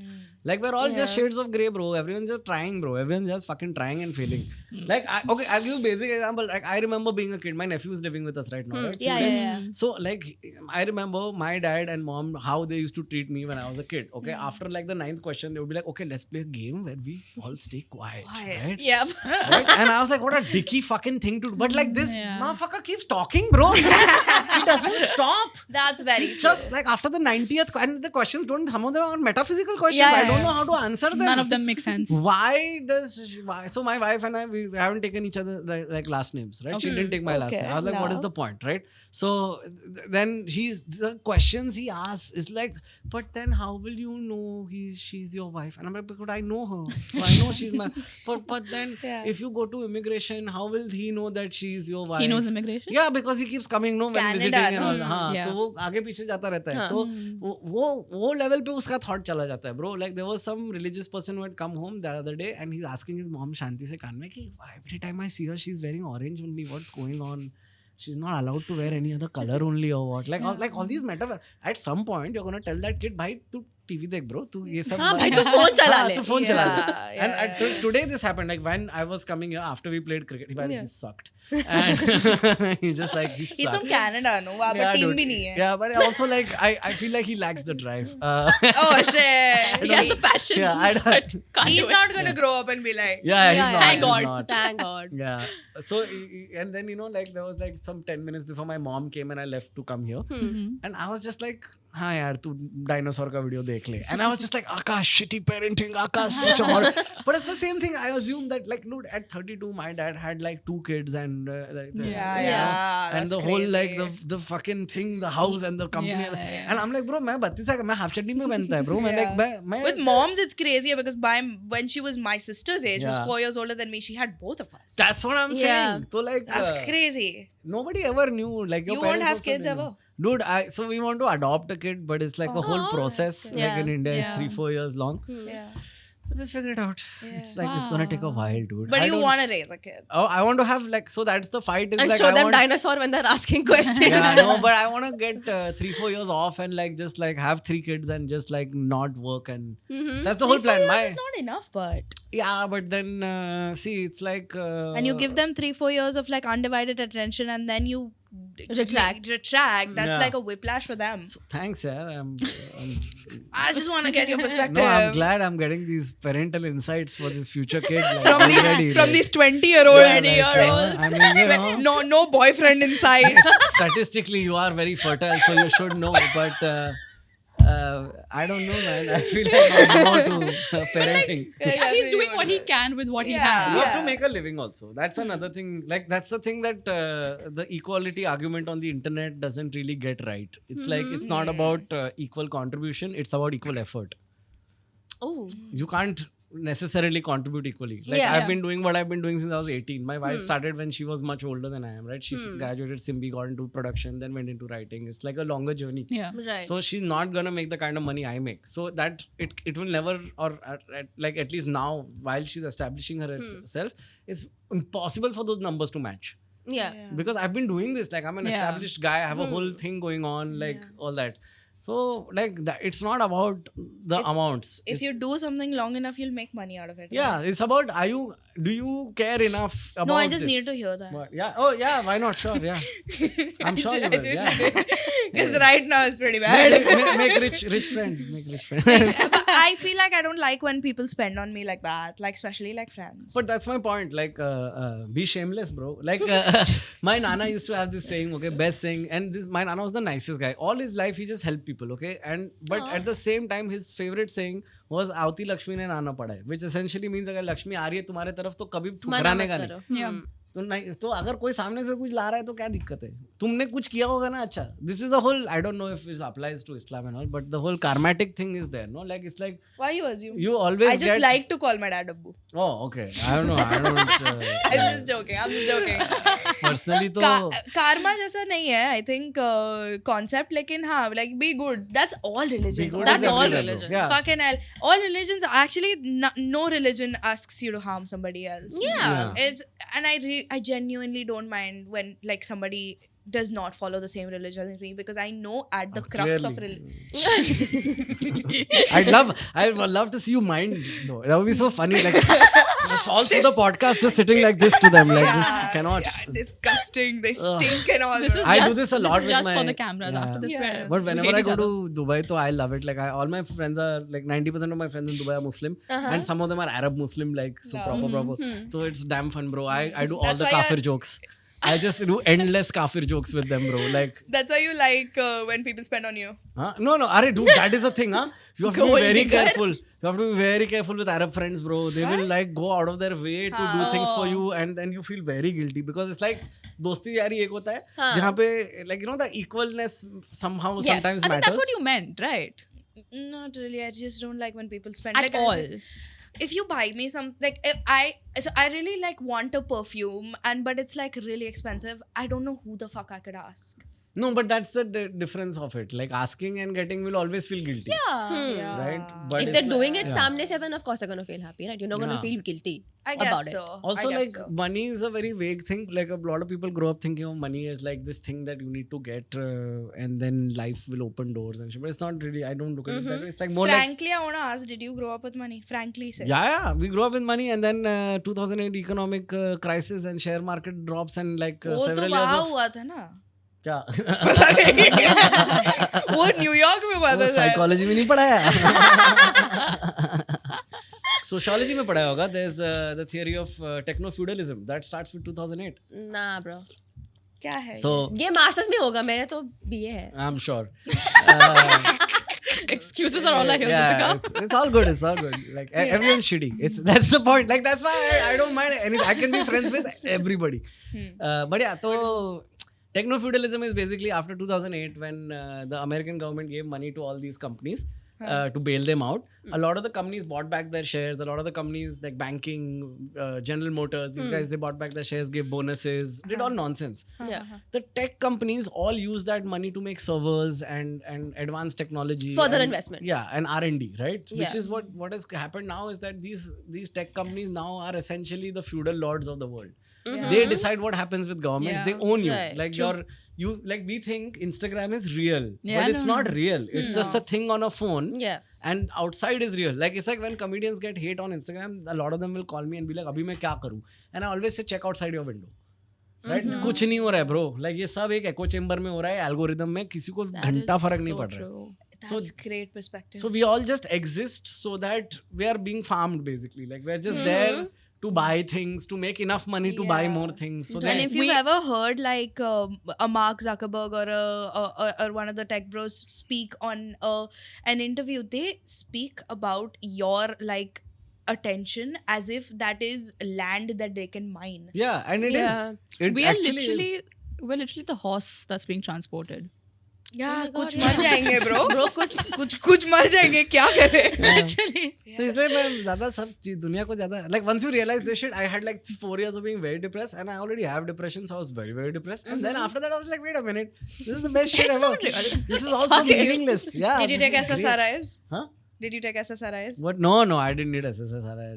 Like we're all just shades of grey, bro. Everyone's just trying, bro. Everyone's just fucking trying and failing. Like, okay, I'll give you a basic example. Like, I remember being a kid. My nephew is living with us right now. Right? Yeah, Few days. yeah. So, like, I remember my dad and mom, how they used to treat me when I was a kid. Okay, after like the 9th question, they would be like, okay, let's play a game where we all stay quiet. Right? Yep. Right? And I was like, what a dicky fucking thing to do. But like, this Yeah. motherfucker keeps talking, bro. He doesn't stop. That's very Just true. like after the 90th, and the questions don't, some of them are metaphysical questions. Yeah, I yeah, don't know how to answer them. None of them make sense. Why? So my wife and I, we haven't taken each other like last names, right? She Okay. didn't take my last Okay, name. I was like, what is no. the point, right? So then the questions he asks is like, but then how will you know she's your wife? And I'm like, because I know her, so I know she's my. But then Yeah. if you go to immigration, how will he know that she's your wife? He knows immigration. Yeah, because he keeps coming, no, when Canada, visiting and all. no? हाँ, Yeah. तो वो आगे पीछे जाता रहता है. हाँ. तो वो level पे उसका thought चला जाता है, bro. Like there was some religious person who had come home the other day and he's asking his mom Shanti से कान में कि every time I see her, she's wearing orange only. What's going on? She's not allowed to wear any other color only or what? Like all these metaphors. At some point, you're gonna tell that kid, भाई तू TV देख bro, तू ये सब. हाँ भाई, तू phone चला हाँ, ले. तू phone चला ले. Yeah, And yeah. today this happened. Like when I was coming here after we played cricket, he Yeah. sucked. And he just like he He's sucked. from Canada, no? वहाँ पर team dude. भी नहीं है. Yeah, but also like I feel like he lacks the drive. Oh shit. He has the passion. Yeah, I don't- but can't He's do it. not gonna grow up and be like, Yeah, he's Yeah, not. thank he's God. not. Thank God. Yeah. So and then like there was like some 10 minutes before my mom came and I left to come here. And I was just like, हाँ यार तू dinosaur का video देख ले. And I was just like, Akash, shitty parenting, Akash, such a horror. But it's the same thing. I assume that like, dude, at 32, my dad had like 2 kids and like, yeah, Yeah. and that's the whole like crazy. the fucking thing, the house and the company. Yeah. And I'm like, bro, मैं 32 का मैं half chutney में बनता है, bro. मैं Yeah. like मैं With moms, it's crazier because when she was my sister's age, who Yeah. was 4 years older than me, she had both of us. that's what I'm Yeah. saying. So like That's crazy. nobody ever knew. Like your You won't parents have also kids didn't ever. know. Dude, so we want to adopt a kid, but it's like a whole Oh, process. that's Like Yeah. in India, it's Yeah. 3-4 years long. Yeah. So we figure it out. Yeah. It's like it's gonna take a while, dude. But I you don't- want to raise a kid. Oh, I want to have like so that's the fight. Is And like show I them want, dinosaur when they're asking questions. Yeah, no, but I want to get 3-4 years off and like just like have 3 kids and just like not work and Mhm. that's the whole plan. It's not enough, but Yeah, but then see, it's like and you give them 3-4 years of like undivided attention, and then you Retract. Retract. That's Yeah. like a whiplash for them. So, thanks, yeah. I just want to get your perspective. No, I'm glad I'm getting these parental insights for this future kid. Like, from already, these from like- these 20-year-old. Yeah, like, I mean, you know, No boyfriend in sight. statistically you are very fertile, so you should know. But I don't know, man. I feel like I'm more to parenting. Yeah, he's doing what he can with what he Yeah. has. You have to make a living also. That's another thing. Like that's the thing that the equality argument on the internet doesn't really get right. It's like it's not about equal contribution. It's about equal effort. Oh. You can't necessarily contribute equally. Like Yeah. I've been doing what I've been doing since I was 18. My wife started when she was much older than I am, right? She graduated Simbi, got into production, then went into writing. It's like a longer journey. Yeah. Right. So she's not gonna make the kind of money I make. So that it will never, or like at least now, while she's establishing herself, it's impossible for those numbers to match. yeah. Because I've been doing this. Like I'm an Yeah. established guy. I have a whole thing going on. Like all that. So like that, it's not about the amounts. If It's- you do something long enough, you'll make money out of it. yeah, it's about do you care enough about No, I just this? need to hear that. But, yeah. Oh yeah. Why not? Sure. Yeah. I'm sure you will. Yeah. Because right now it's pretty bad. make rich friends. Make rich friends. But I feel like I don't like when people spend on me like that, like especially like friends. But that's my point. Like, be shameless, bro. Like, my nana used to have this saying. Okay, best saying. And this my nana was the nicest guy. All his life, he just helped people. Okay, and but at the same time, his favorite saying was "Avti Lakshmi ne आना पड़ा है," which essentially means अगर लक्ष्मी आ रही है तुम्हारे तरफ तो कभी ठुकराने का नहीं. Yeah. तो नहीं तो अगर कोई सामने से कुछ ला रहा है तो क्या दिक्कत है. तुमने कुछ किया होगा ना. अच्छा, this is a whole, I don't know if it applies to Islam and all, but the whole karmatic thing is there, no? Like it's like Why you assume? you always I just get like to call my dad Abbu. oh okay, I don't know, I don't I'm just joking. I'm just joking. personally तो Karma जैसा नहीं है. I think concept, लेकिन हाँ, like be good. That's all religions. be good That's is all everywhere, bro. religion. Yeah. Fucking hell. All religions actually no religion asks you to harm somebody else. Yeah. It's and I genuinely don't mind when like somebody does not follow the same religion as me, because I know at the crux of religion. I would love to see you mind though. That would be so funny. Like just all through the podcast, just sitting like this to them, like just cannot. Yeah, disgusting. They stink and all. This is I do just, this a this lot is with just my- for the cameras. yeah. After this, Yeah. we're But we whenever hate I each go other. to Dubai, so I love it. Like all my friends are like 90% of my friends in Dubai are Muslim, and some of them are Arab Muslim, like so proper. So it's damn fun, bro. I do all That's the why kafir jokes. I just do endless kafir jokes with them, bro. Like, That's why you like when people spend on you. huh? No, Are, dude, that is the thing, huh? You have to be Gold very digger. careful. You have to be very careful with Arab friends, bro. They will like go out of their way to do things for you, and then you feel very guilty because it's like दोस्ती यारी एक होता है जहाँ पे like you know the equalness somehow Yes. sometimes I think matters. that's what you meant, right? Not really. I just don't like when people spend At like I all. said, if you buy me some like if I really like want a perfume but it's like really expensive. I don't know who the fuck I could ask. No, but that's the difference of it. Like asking and getting will always feel guilty. Yeah. Right? But If it's they're like- doing it yeah. सामने से, then of course they're gonna feel happy, right? You're not gonna Yeah. feel guilty I guess about so. it. Also, I guess like so. money is a very vague thing. Like a lot of people grow up thinking of money as like this thing that you need to get, and then life will open doors and shit. But it's not really. I don't look at it that way. It's like more like Frankly, I want to ask, did you grow up with money? Frankly, say. yeah. We grew up with money, and then 2008 economic crisis and share market drops and like वो तो several years वहाँ of हुआ था ना. क्या वो New York में हुआ था शायद. साइकोलॉजी में नहीं पढ़ाया सोशियोलॉजी में पढ़ाया होगा. There's the theory of techno feudalism that starts with 2008. Nah, bro. क्या है? So ये मास्टर्स में होगा, मेरे तो BA है. I'm sure. Excuses are all I hear. Yeah, Jyotika. it's all good. It's all good. Like everyone's shitty. That's the point. Like that's why I don't mind anything. I can be friends with everybody. But yeah, so techno feudalism is basically after 2008 when the American government gave money to all these companies to bail them out. A lot of the companies bought back their shares. A lot of the companies like banking, General Motors, these guys, they bought back their shares, gave bonuses, did all nonsense. Yeah. The tech companies all use that money to make servers and advanced technology. Further and- investment. Yeah, and R&D, right? Which Yeah. is what has happened now is that these tech companies now are essentially the feudal lords of the world. They decide what happens with governments. Yeah. They own you. Right. Like you like we think Instagram is real, Yeah, but it's no. not real. It's just a thing on a phone. Yeah. And outside is real. Like it's like when comedians get hate on Instagram, a lot of them will call me and be like, "Abhi मैं क्या करूँ?" And I always say, check outside your window. Right? कुछ नहीं हो रहा है bro. Like ये सब एक echo chamber में हो रहा है, algorithm में किसी को That घंटा is फर्क नहीं so पड़ रहा है. true. That's great perspective. So we all just exist so that we are being farmed basically. Like we're just there to buy things, to make enough money to buy Yeah. more things. So and then if you've ever heard like a Mark Zuckerberg or one of the tech bros speak on an interview, they speak about your like attention as if that is land that they can mine. yeah, and it is. Yeah. It We are actually is. literally the horse that's being transported. Yeah, Oh my God, कुछ yeah. मर जाएंगे bro. Bro, कुछ मर जाएंगे, क्या करें? Literally. So इसलिए मैं ज़्यादा सब चीज़ दुनिया को ज़्यादा like once you realize this shit, I had like 4 years of being very depressed and I already have depression, so I was very very depressed. And then after that I was like, wait a minute, this is the best shit ever. This is also meaningless. Yeah. Did you this take is great. SSRIs? Huh? Did you take SSRIs? What? No, I didn't need SSRI.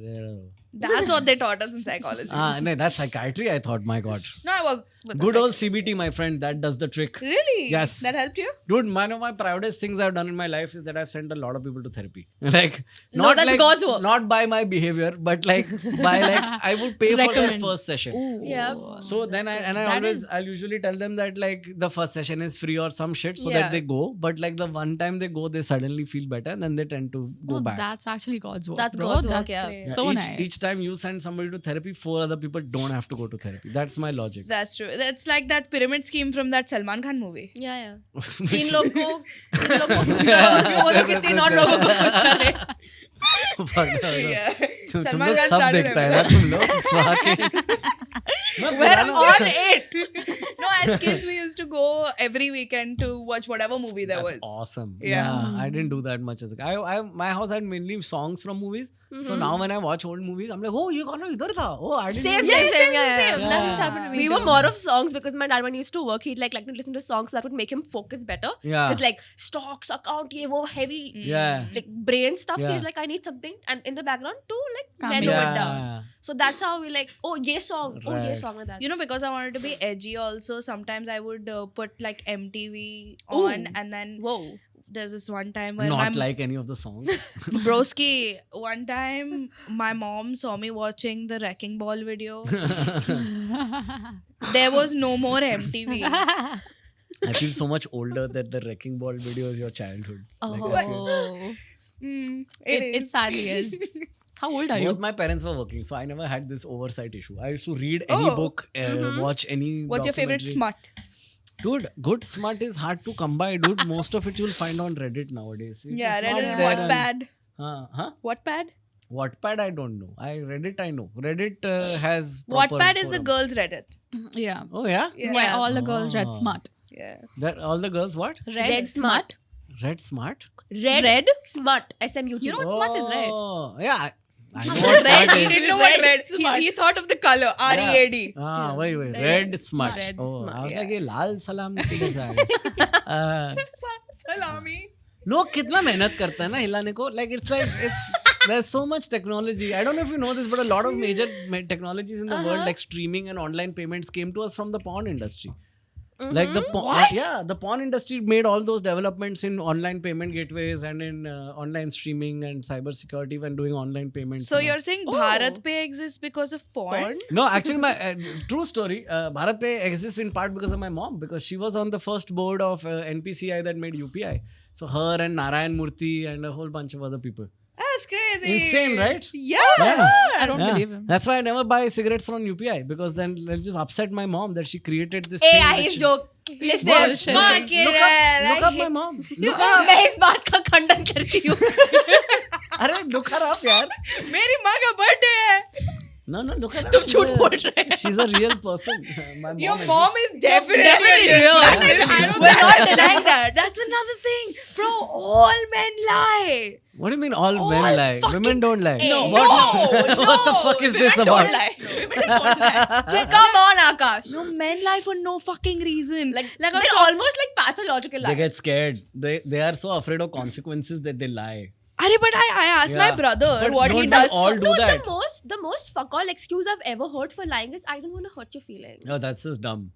That's what they taught us in psychology. No, that's psychiatry. I thought, my God. No, I work with Good the old CBT, my friend. That does the trick. Really? Yes. That helped you? Dude, one of my proudest things I've done in my life is that I've sent a lot of people to therapy. Like, No, not that's like, God's work. not by my behavior, but like by like I would pay for their Recommend. first session. Yeah. So then I'll usually tell them that like the first session is free or some shit so Yeah. that they go. But like the one time they go, they suddenly feel better and then they tend to go back. That's actually God's work. That's bro. God's work, That's yeah. Yeah, So each, nice. each time you send somebody to therapy, 4 other people don't have to go to therapy. That's my logic. That's true. That's like that pyramid scheme from that Salman Khan movie. Yeah. 3 लोग को खुश करो, उसके बाद उसके 3 और लोगों को खुश करे. Yeah. तुम Salman लोग Khan सब started देखता है ना तुम लोग Fucking- We're on it. No, as kids we used to go every weekend to watch whatever movie there That's was. awesome. Yeah. I didn't do that much as a kid. My house had mainly songs from movies. So now when I watch old movies, I'm like, oh, ये गाना इधर था. Oh, I didn't. Same. know that. Yeah. Yeah. That happened to me. We were more of songs because my dad, when he used to work, he'd like to listen to songs that would make him focus better. Yeah. Because like stocks, account, ye wo heavy, Yeah. like brain stuff. So Yeah. he's like, I need something, and in the background to like Calm mellow down. it down. Yeah. So that's how we like, oh, ye song, oh, ye Right. song like that. You know, because I wanted to be edgy also, sometimes I would put like MTV Ooh. on, and then Whoa. there's this one time where Not my like any of the songs. broski, one time my mom saw me watching the Wrecking Ball video. There was no more MTV. I feel so much older that the Wrecking Ball video is your childhood. Like, I feel- Oh. It It sadly is. How old are you? Both my parents were working, so I never had this oversight issue. I used to read any Oh. book, watch any. What's your favorite documentary. smut? Dude, good smut is hard to come by, dude. Most of it you'll find on Reddit nowadays. It Yeah, is not Reddit, there on- Wattpad. Huh? Wattpad? Wattpad, I don't know. Reddit, I know. Reddit has. proper Wattpad is the forums. girls' Reddit. Yeah. Oh yeah. Yeah, all the girls read Oh. smart. Yeah. That all the girls what? Red smart. Read smart. Red smart. SMUT. You know what smart is, right? Oh, yeah. I know what Red. smart He is. didn't know what Red red. smart. He thought of the color. READ. Wait. Red Red smart. smart. Red Oh, smart, I was yeah. like, ये लाल सलाम किधर से आ गया? Salami. लोग कितना मेहनत करते हैं ना हिलाने को. Like it's there's so much technology. I don't know if you know this, but a lot of major technologies in the world, like streaming and online payments, came to us from the porn industry. Like the the porn industry made all those developments in online payment gateways and in online streaming and cyber security when doing online payments. So and all. you're saying Bharat Pay exists because of porn? No, actually, my true story. Bharat Pay exists in part because of my mom, because she was on the first board of NPCI that made UPI. So her and Narayan Murthy and a whole bunch of other people. That's crazy. Insane, right? Yeah. I don't believe him. That's why I never buy cigarettes from UPI, because then let's just upset my mom that she created this Hey, thing. I which his she- joke. Listen. Bullshit. Fuck it. Look up my mom. Look her up. मैं इस बात का खंडन करती हूँ. अरे look her up, यार. मेरी माँ का बर्थडे है. No, look her up. तुम झूठ बोल रहे हो. She's a real person. My Your is- mom is definitely Definitely real. real. I don't We're not denying that. That's another thing. Bro, all men lie. What do you mean all men lie? Women don't lie. No. What, No, what the fuck is this about? Don't lie. Come on, Akash. No, men lie for no fucking reason. Like I was they're talking- almost like pathological They lies. get scared. They are so afraid of consequences that they lie. Arey, but I asked my Yeah. brother But what he don't does. they all do No, that? the most fuck all excuse I've ever heard for lying is I don't want to hurt your feelings. Oh, that's just dumb.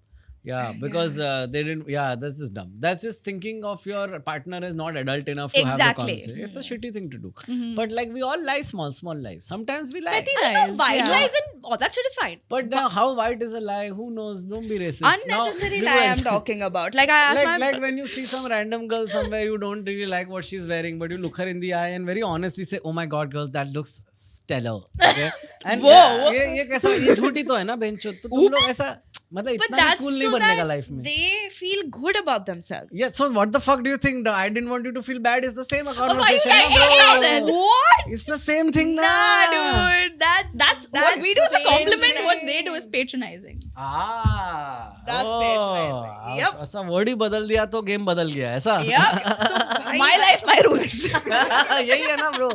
Yeah, because they didn't. Yeah, that's just dumb. That's just thinking of your partner is not adult enough to have a Exactly. conversation. It's a shitty thing to do. But like we all lie small lies. Sometimes we lie. Petty I don't know, lies. white yeah. lies and all that shit is fine. But then how white is a lie? Who knows? Don't be racist. Unnecessary Now, lie you I'm guys- talking about. Like I asked my like when you see some random girl somewhere, you don't really like what she's wearing, but you look her in the eye and very honestly say, "Oh my God, girl, that looks stellar." Okay? And Whoa. ये कैसा ये झूठी तो है ना बेंचो, तो तुम लोग ऐसा मतलब but इतना भी that's cool नहीं so बनने का that life में. they feel good about themselves. Yeah, so what the fuck do you think? The I didn't want you to feel bad is the same why you conversation, like na, it bro. then? What? It's the same thing, Nah, dude. That's what we do is a the compliment. same What they thing. do is patronizing. That's patronizing. Yep. ऐसा word ही बदल दिया तो game बदल गया ऐसा. My life, my rules. यही है ना ब्रो,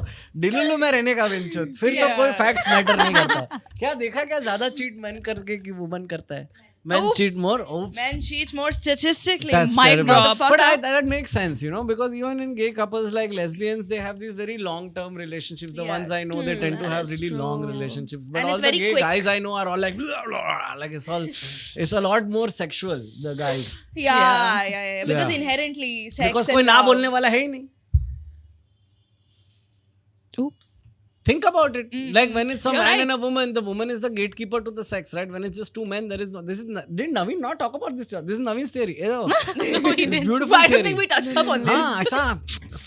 डिलुलु में रहने का बेंचो. फिर तो कोई फैक्ट्स मैटर नहीं करता. क्या देखा क्या ज्यादा चीट मैन करके कि वुमन करता है. Men Oops. cheat more. Oops. Men cheat more statistically. That's Mic terrible. drop. But Motherfucker. that makes sense, because even in gay couples like lesbians, they have these very long-term relationships. The ones I Yes. know, they tend to that have is really long true. relationships. But And all it's the very gay quick. guys I know are all like, blah, blah, blah. Like it's a lot more sexual. The guys, Yeah. Because Yeah. inherently, sex because and कोई ना love. बोलने वाला है ही नहीं. Oops. Think about it. Like when it's a You're man right. and a woman, the woman is the gatekeeper to the sex, right? When it's just two men, there is no. Did Naveen not talk about this? This is Naveen's theory. It's beautiful I don't theory. think we touched up on this. हाँ ऐसा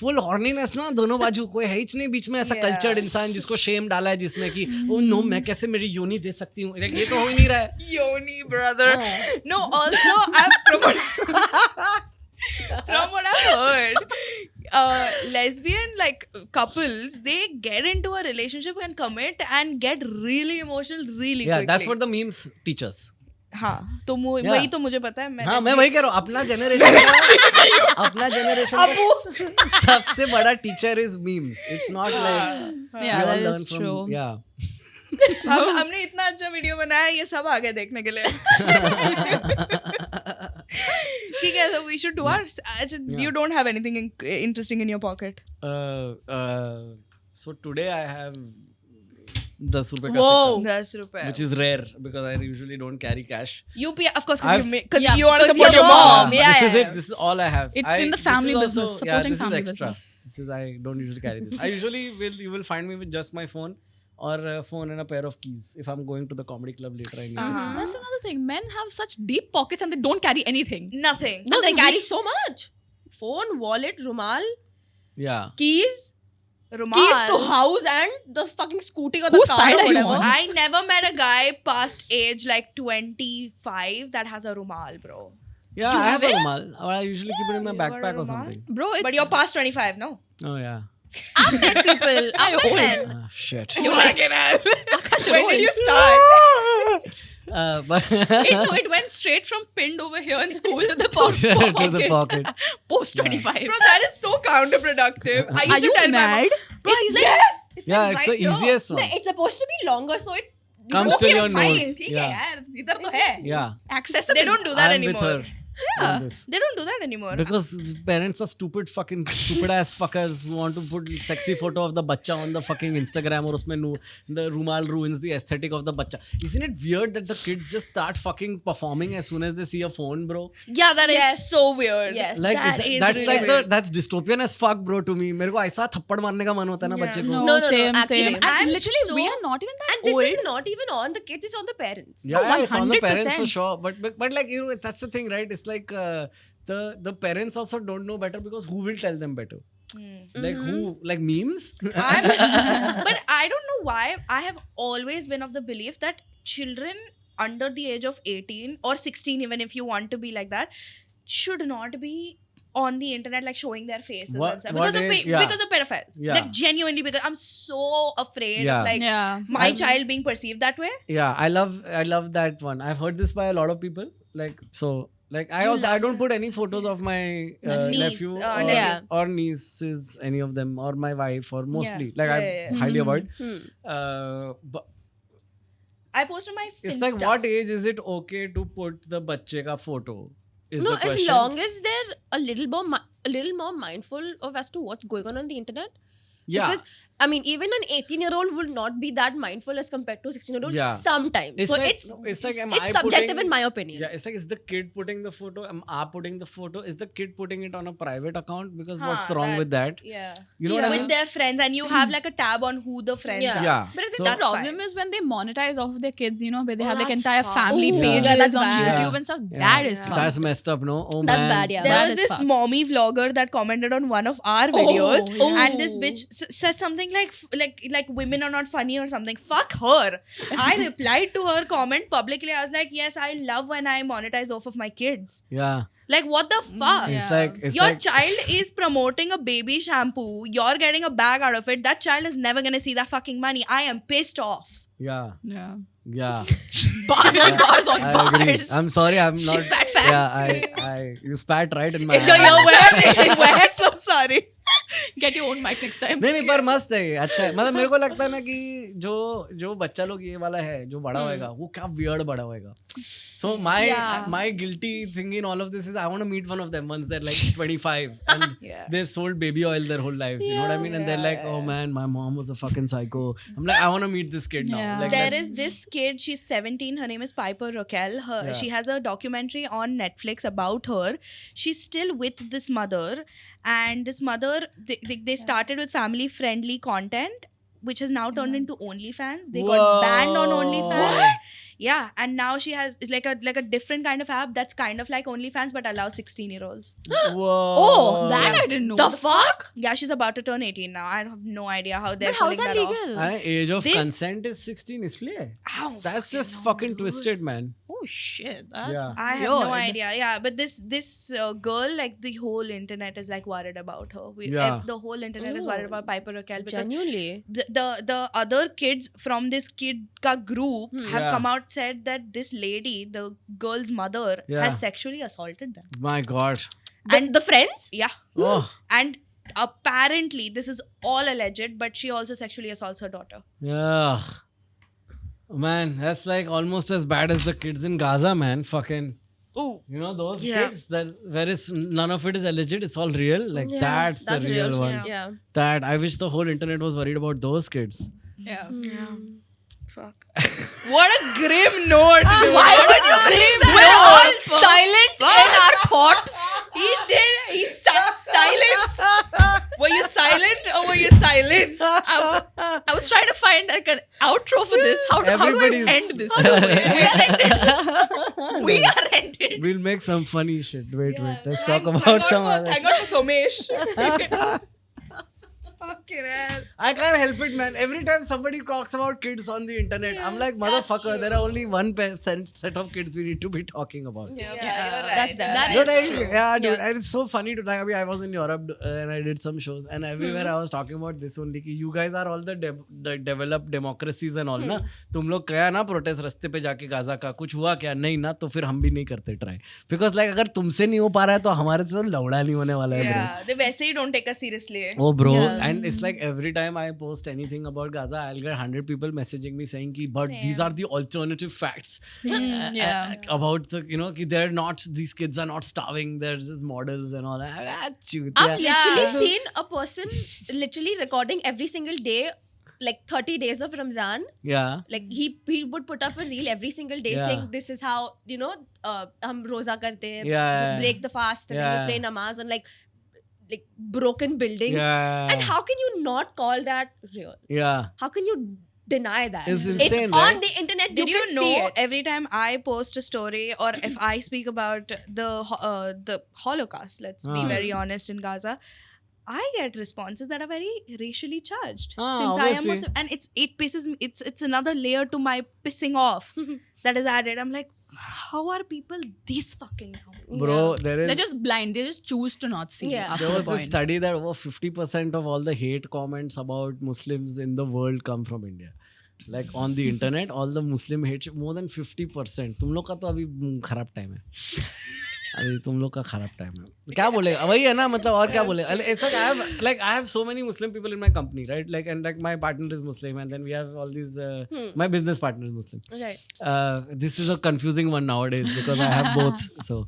full हॉर्नीनेस ना दोनों बाजू कोई है ही नहीं बीच में ऐसा Yeah. कल्चर्ड इंसान जिसको शेम डाला है जिसमें कि ओ नो मैं कैसे मेरी योनी दे सकती हूँ ये तो हो ही नहीं रहा है. Yoni, brother. No, also, from what I've heard, lesbian like couples, they get into a relationship and commit and get really emotional really Yeah, quickly. that's what the memes teach us. हाँ, तो Yeah. वही तो मुझे पता है. हाँ मैं वही कह रहा हूँ अपना जनरेशन सबसे बड़ा teacher is memes. It's not like Yeah, that is true. या हमने इतना अच्छा वीडियो बनाया ये सब आ गए देखने के लिए. ठीक है, so we should do our. You don't have anything interesting in your pocket. So today I have 10 रुपए का Whoa. सिक्का, 10 रुपए. which is rare because I usually don't carry cash. UPI, of course, I've- because Yeah, you want to because support your your mom. mom. Yeah, this is yeah. it. This is all I have. It's in the this family is business, Also, supporting this family is extra. business. This is I don't usually carry this. I usually you will find me with just my phone or a phone and a pair of keys if I'm going to the comedy club later. I need it. That's another thing. Men have such deep pockets and they don't carry anything. Nothing. No, they carry so much. Phone, wallet, rumal, Yeah. keys, Rumal. keys to house, and the fucking scooty or the Whose car side or are you whatever. on? I never met a guy past age like 25 that has a rumal, bro. Yeah, I have a rumal. Or I usually keep it in my You got a backpack or rumal? something. Bro, it's... But you're past 25, no? Oh yeah. I've met people. I've met men. Ah, shit. You fucking hell. Akash, When roll. did you start? But It went straight from pinned over here in school to the pocket. to the pocket. Post 25. Bro, that is so counterproductive. I used Are to you tell my mom, mad? bro, I used to- Yes. It's Yeah, like it's the right here. easiest No, one. it's supposed to be longer, so it Comes to Okay, your fine. nose. ठीक है Yeah. यार, इधर तो है. Yeah. Accessible. They don't do that I'm with anymore. her on this. They don't do that anymore. Because parents are stupid ass fuckers who want to put sexy photo of the bacha on the fucking Instagram और उसमें the rumal ruins the aesthetic of the bacha. Isn't it weird that the kids just start fucking performing as soon as they see a phone, bro? Yeah, that is Yes. so weird. Yes. Like That is that's really like weird. that's dystopian as fuck, bro. To me, मेरे को ऐसा थप्पड़ मारने का मन होता है ना Yeah. बच्चे को. No, No, same, actually, same. And I'm literally, we so- are not even that And this old. is not even on the kids; it's on the parents. Yeah, No, it's on the parents for 100%. sure. But like that's the thing, right? It's like the parents also don't know better because who will tell them better? Like who? Like memes? But I don't know why. I have always been of the belief that children under the age of 18 or 16, even if you want to be like that, should not be on the internet like showing their faces What- and stuff what because of age? Yeah. because of pedophiles. Yeah. Like genuinely, because I'm so afraid Yeah. of like Yeah. my child being perceived that way. Yeah, I love that one. I've heard this by a lot of people. Like so, like I You also I love don't put any photos of my Niece, nephew nephew. Yeah. or nieces, any of them, or my wife, or mostly. Like Yeah, I yeah. highly avoid. Hmm. But I posted my it's Finsta. like, what age is it okay to put the bacche ka photo? Is No, the as question. long as they're a little more mindful of as to what's going on the internet. Yeah. Because I mean, even an 18-year-old will not be that mindful as compared to a 16-year-old Yeah. sometimes. It's so like- it's it's like, am it's I subjective putting- in my opinion. Yeah, it's like, is the kid putting the photo? Am I putting the photo? Is the kid putting it on a private account? Because what's Huh, wrong that- with that? Yeah. You know what I With mean? their friends, and you have like a tab on who the friends Yeah. are. Yeah. But I think So- the That's problem fine. is when they monetize off their kids, where they Oh, have like that's entire fine. family Ooh, pages yeah, that's on bad. YouTube Yeah. and stuff. Yeah. That is fun. That's messed up, no? Oh That's man. bad, yeah. There That was is this fucked. mommy vlogger that commented on one of our videos, yeah. and this bitch said something like women are not funny or something. Fuck her. I replied to her comment publicly. I was like, yes, I love when I monetize off of my kids. Yeah. Like, what the fuck? Yeah. It's like it's Your like child is promoting a baby shampoo. You're getting a bag out of it. That child is never gonna see that fucking money. I am pissed off. yeah. Yeah. Yeah. Bars on bars on I agree. bars. I'm sorry, I'm not. spat facts. Yeah, I you spat right in my. Is your hand. ear wet? Is it wet? So sorry. Get your own mic next time. नहीं पर मस्त है ये, अच्छा है. मतलब मेरे को लगता है ना कि जो बच्चा लोग ये वाला है जो बड़ा होएगा वो क्या weird बड़ा होएगा. So my guilty thing in all of this is I want to meet one of them once they're like 25 and they've sold baby oil their whole lives. You know what I mean? And they're like, oh man, my mom was a fucking psycho. I'm like, I want to meet this kid now. Yeah. Like, There is this kid, she's 17, her name is Piper Raquel. She has a documentary on Netflix about her. She's still with this mother, and this mother, they started with family friendly content, which has now turned into OnlyFans. They got banned on OnlyFans. What? Yeah, and now she has, it's like a different kind of app that's kind of like OnlyFans but allows 16-year-olds. Whoa. Oh, that I didn't know. The fuck? Yeah, she's about to turn 18 now. I have no idea how they're But how's pulling that that legal? Age of This- consent is 16 इसलिए. off. That's just fucking twisted, man. Oh shit. That, Yeah. I have no Weird. idea. Yeah, but this girl, like the whole internet is like worried about her. Yeah. The whole internet is worried about Piper Raquel because Genuinely. the other kids from this kid ka group have Yeah. come out said that this lady, the girl's mother, Yeah. has sexually assaulted them. My God. The friends? Yeah, Oh. and apparently this is all alleged, but she also sexually assaults her daughter. Yeah. Man, that's like almost as bad as the kids in Gaza, man. Fucking. Ooh. You know those Yeah. kids that where is none of it is alleged, it's all real. Like Yeah, that's the real one. Yeah. That I wish the whole internet was worried about those kids. yeah. Fuck. What a grim note, dude. Why What would a you grim We're all note. silent in our thoughts. He did. He silence. Were you silent or were you silenced? I was trying to find like an outro for this. How do I Everybody's- end this? We are ended. We are ended. We'll make some funny shit. Wait. Let's talk Thank about God some for- other. Thank God for Somesh. Fucking hell. I can't help it, man. Every time somebody talks about kids on the internet, I'm like, motherfucker, there are only one set of kids we need to be talking about. Yeah, Yeah, you're right. that's that. That You know is what I mean? true. Yeah, dude. Yeah. And it's so funny to like. I mean, I was in Europe and I did some shows, and everywhere I was talking about this only. कि you guys are all the developed democracies and all ना. तुम लोग क्या ना protest रास्ते पे जाके Gaza का कुछ हुआ क्या नहीं ना तो फिर हम भी नहीं करते try. Because like अगर तुमसे नहीं हो पा रहा है तो हमारे से तो लौड़ा नहीं होने वाला है. Yeah, they वैसे ही don't take us seriously. Oh bro, Yeah. and it's like every time I post anything about Gaza, I'll get 100 people messaging me saying कि but these are the alternative facts Yeah. about the कि they're not, these kids are not starving, they're just models and all that. I've literally Yeah. seen a person literally recording every single day, like 30 days of Ramzan. Yeah. Like he would put up a reel every single day Yeah. saying this is how hum roza karte hain, Yeah. you break the fast and then Yeah. you pray namaz on like broken buildings. Yeah. And how can you not call that real? Yeah. How can you deny that? It's insane, on right? the internet. Did you can know see it. every time I post a story or if I speak about the Holocaust, let's be very honest, in Gaza, I get responses that are very racially charged. Ah, since I am obviously. Muslim, and it pisses me. It's another layer to my pissing off that is added. I'm like, how are people this fucking dumb? Bro, there They're is. just blind. They just choose to not see. Yeah. after There a was this point. study that over 50% of all the hate comments about Muslims in the world come from India. Like on the internet, all the Muslim hate, more than 50%. तुम लोग का तो अभी खराब time है. अभी तुम लोग का खराब टाइम है. क्या बोले? वही है ना, मतलब और क्या बोले? ऐसा I have so many Muslim people in my company, right? Like and like my partner is Muslim, and then we have all these. My business partner is Muslim. Right. This is a confusing one nowadays because I have both. So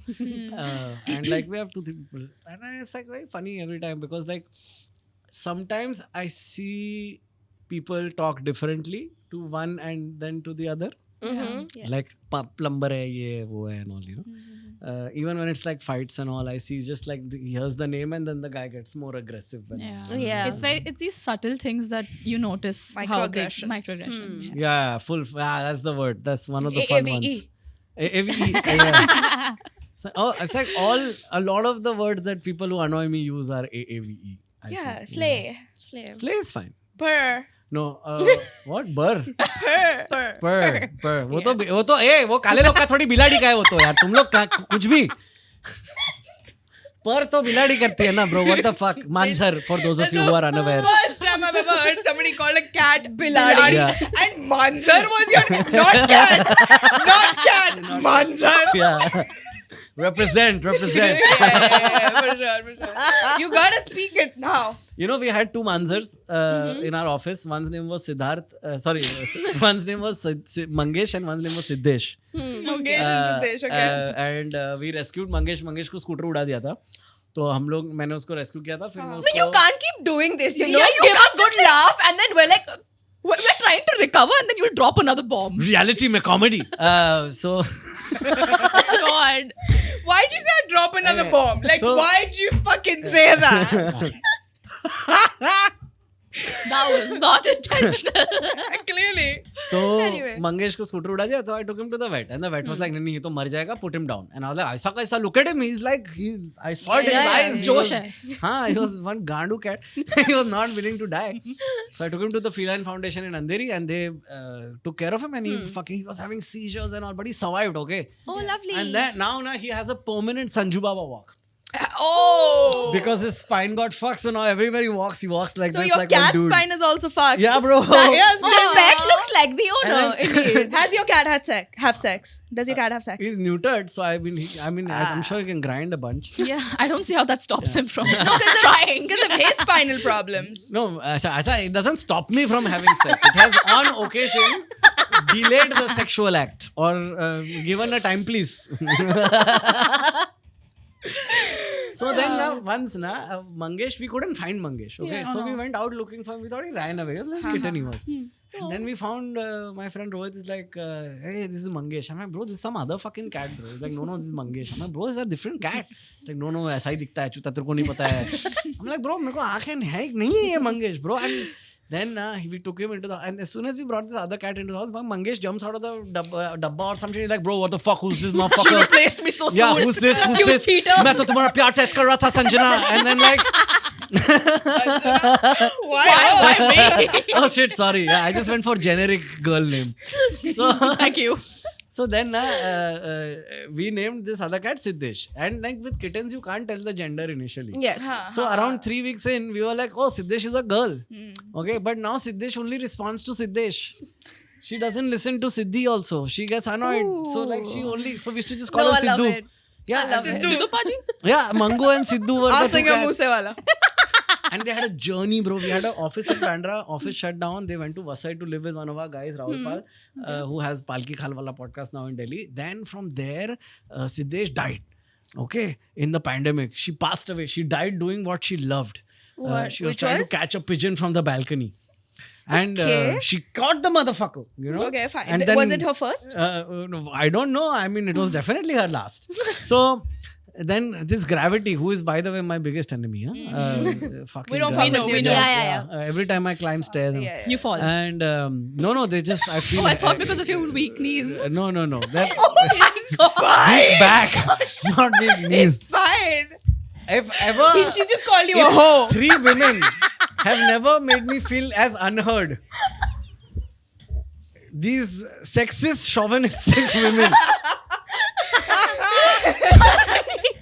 and like we have two people, and it's like very funny every time because like sometimes I see people talk differently to one and then to the other. Mm-hmm. Like plumber hai ye wo hai and all, you know. Even when it's like fights and all, I see just like here's the name and then the guy gets more aggressive. Yeah. It's these subtle things that you notice. Microaggressions. Microaggression. Yeah, that's the word. That's one of the fun ones. AAVE. AAVE. Yeah. So, it's like a lot of the words that people who annoy me use are AAVE. I Yeah, feel. slay. Slay is fine. Purr. No, what? Burr. Purr. Purr. वो तो काले लोग का थोड़ी बिलाड़ी का है वो तो यार तुम लोग कुछ भी पर तो बिलाड़ी करती है ना bro. What the fuck? Mansar, for those of you who are unaware. First time I've ever heard somebody call a cat Biladi. Yeah. And Mansar was your name. Not cat. Not cat. Mansar. Yeah. Represent. For sure. You gotta speak it now. You know, we had two Manzars in our office. One's name was Siddharth. One's name was Mangesh and one's name was Siddesh. Mangesh and Siddesh, okay. And we rescued Mangesh. Mangesh को scooter उड़ा दिया था. तो मैंने उसको rescue किया था. फिर मैं No, उसको you can't keep doing this. You know, Yeah, you give give a us good laugh, and then we're like, We're trying to recover and then you'll drop another bomb. reality में comedy. So God. Why'd you say I'd drop another Okay. bomb? Like, So- why'd you fucking say that? That was not intentional. Clearly. तो Anyway. Mangesh को scooter उड़ा दिया. So I took him to the vet and the vet was like, नहीं ये तो मर जाएगा, put him down. And I was like, ऐसा कैसा? Look at him. He's like, I saw it in his Yeah, eyes. He जोश was- है. हाँ, he was one gandu cat. He was not willing to die. So I took him to the Feline Foundation in Andheri and they took care of him and he was having seizures and all, but he survived, okay? oh, lovely. And then now he has a permanent Sanju Baba walk. Oh. Because his spine got fucked, so now everywhere he walks like So this, your like one cat's dude. spine is also fucked. Yeah, bro. Yes, The pet looks like the owner. And then- Indeed. Has your cat have sex? Does your cat have sex? He's neutered, so I'm sure he can grind a bunch. Yeah, I don't see how that stops him from Trying. Because of his spinal problems. No, Asha, it doesn't stop me from having sex. It has on occasion delayed the sexual act or given a time, please. So then once Mangesh, we couldn't find Mangesh. Okay, Yeah, so no. we went out looking for him. We thought he ran away. Like kitten he was. And then we found my friend Rohit is like, hey, this is Mangesh. I'm like, bro, this is some other fucking cat, bro. He's like, no, this is Mangesh. I'm like, bro, this is a different cat. He's like, no, ऐसा ही दिखता है, चूता तेरे को नहीं पता है. I'm like, bro, मेरे को आँखें है नहीं है ये Mangesh, bro. And then we took him into the, and as soon as we brought this other cat into the house, Mangesh jumps out of the dabba or something. He's like, bro, what the fuck? Who's this motherfucker? replaced me so Yeah, soon. who's this? Who's You this? cheater. मैं तो तुम्हारा प्यार test कर रहा था Sanjana. And then like, Why? me? oh shit, sorry. Yeah, I just went for generic girl name. So Thank you. so then we named this other cat Siddesh. And like with kittens, you can't tell the gender initially. Yes. So around 3 weeks in, we were like, oh, Siddesh is a girl. Okay, but now Siddesh only responds to Siddesh. She doesn't listen to Siddhi also. She gets annoyed. So like so we used to just call No, her I love Sidhu. it. Yeah, I love it. Sidhu Paji? yeah, Mango and Sidhu were the two Asing cats. Muse wala. And they had a journey, bro. We had an office in Bandra. Office shut down. They went to Vasai to live with one of our guys, Rahul Pal, who has Palki Khalwala podcast now in Delhi. Then from there, Siddesh died. Okay, in the pandemic, she passed away. She died doing what she loved. She was Which trying was? to catch a pigeon from the balcony. And Okay. she caught the motherfucker, you know. Okay, fine. And then, Was it her first? no, I don't know. I mean, it was definitely her last. So then this Gravity, who is by the way my biggest enemy, fucking We don't Gravity. fuck with you. know. Yeah. Every time I climb stairs, and, Yeah. You fall. and no, they just I feel. Oh, I thought because of your weak knees. No, that God. weak back, not weak knees. Fine. If ever She just called you a hoe. 3 women have never made me feel as unheard. These sexist, chauvinistic women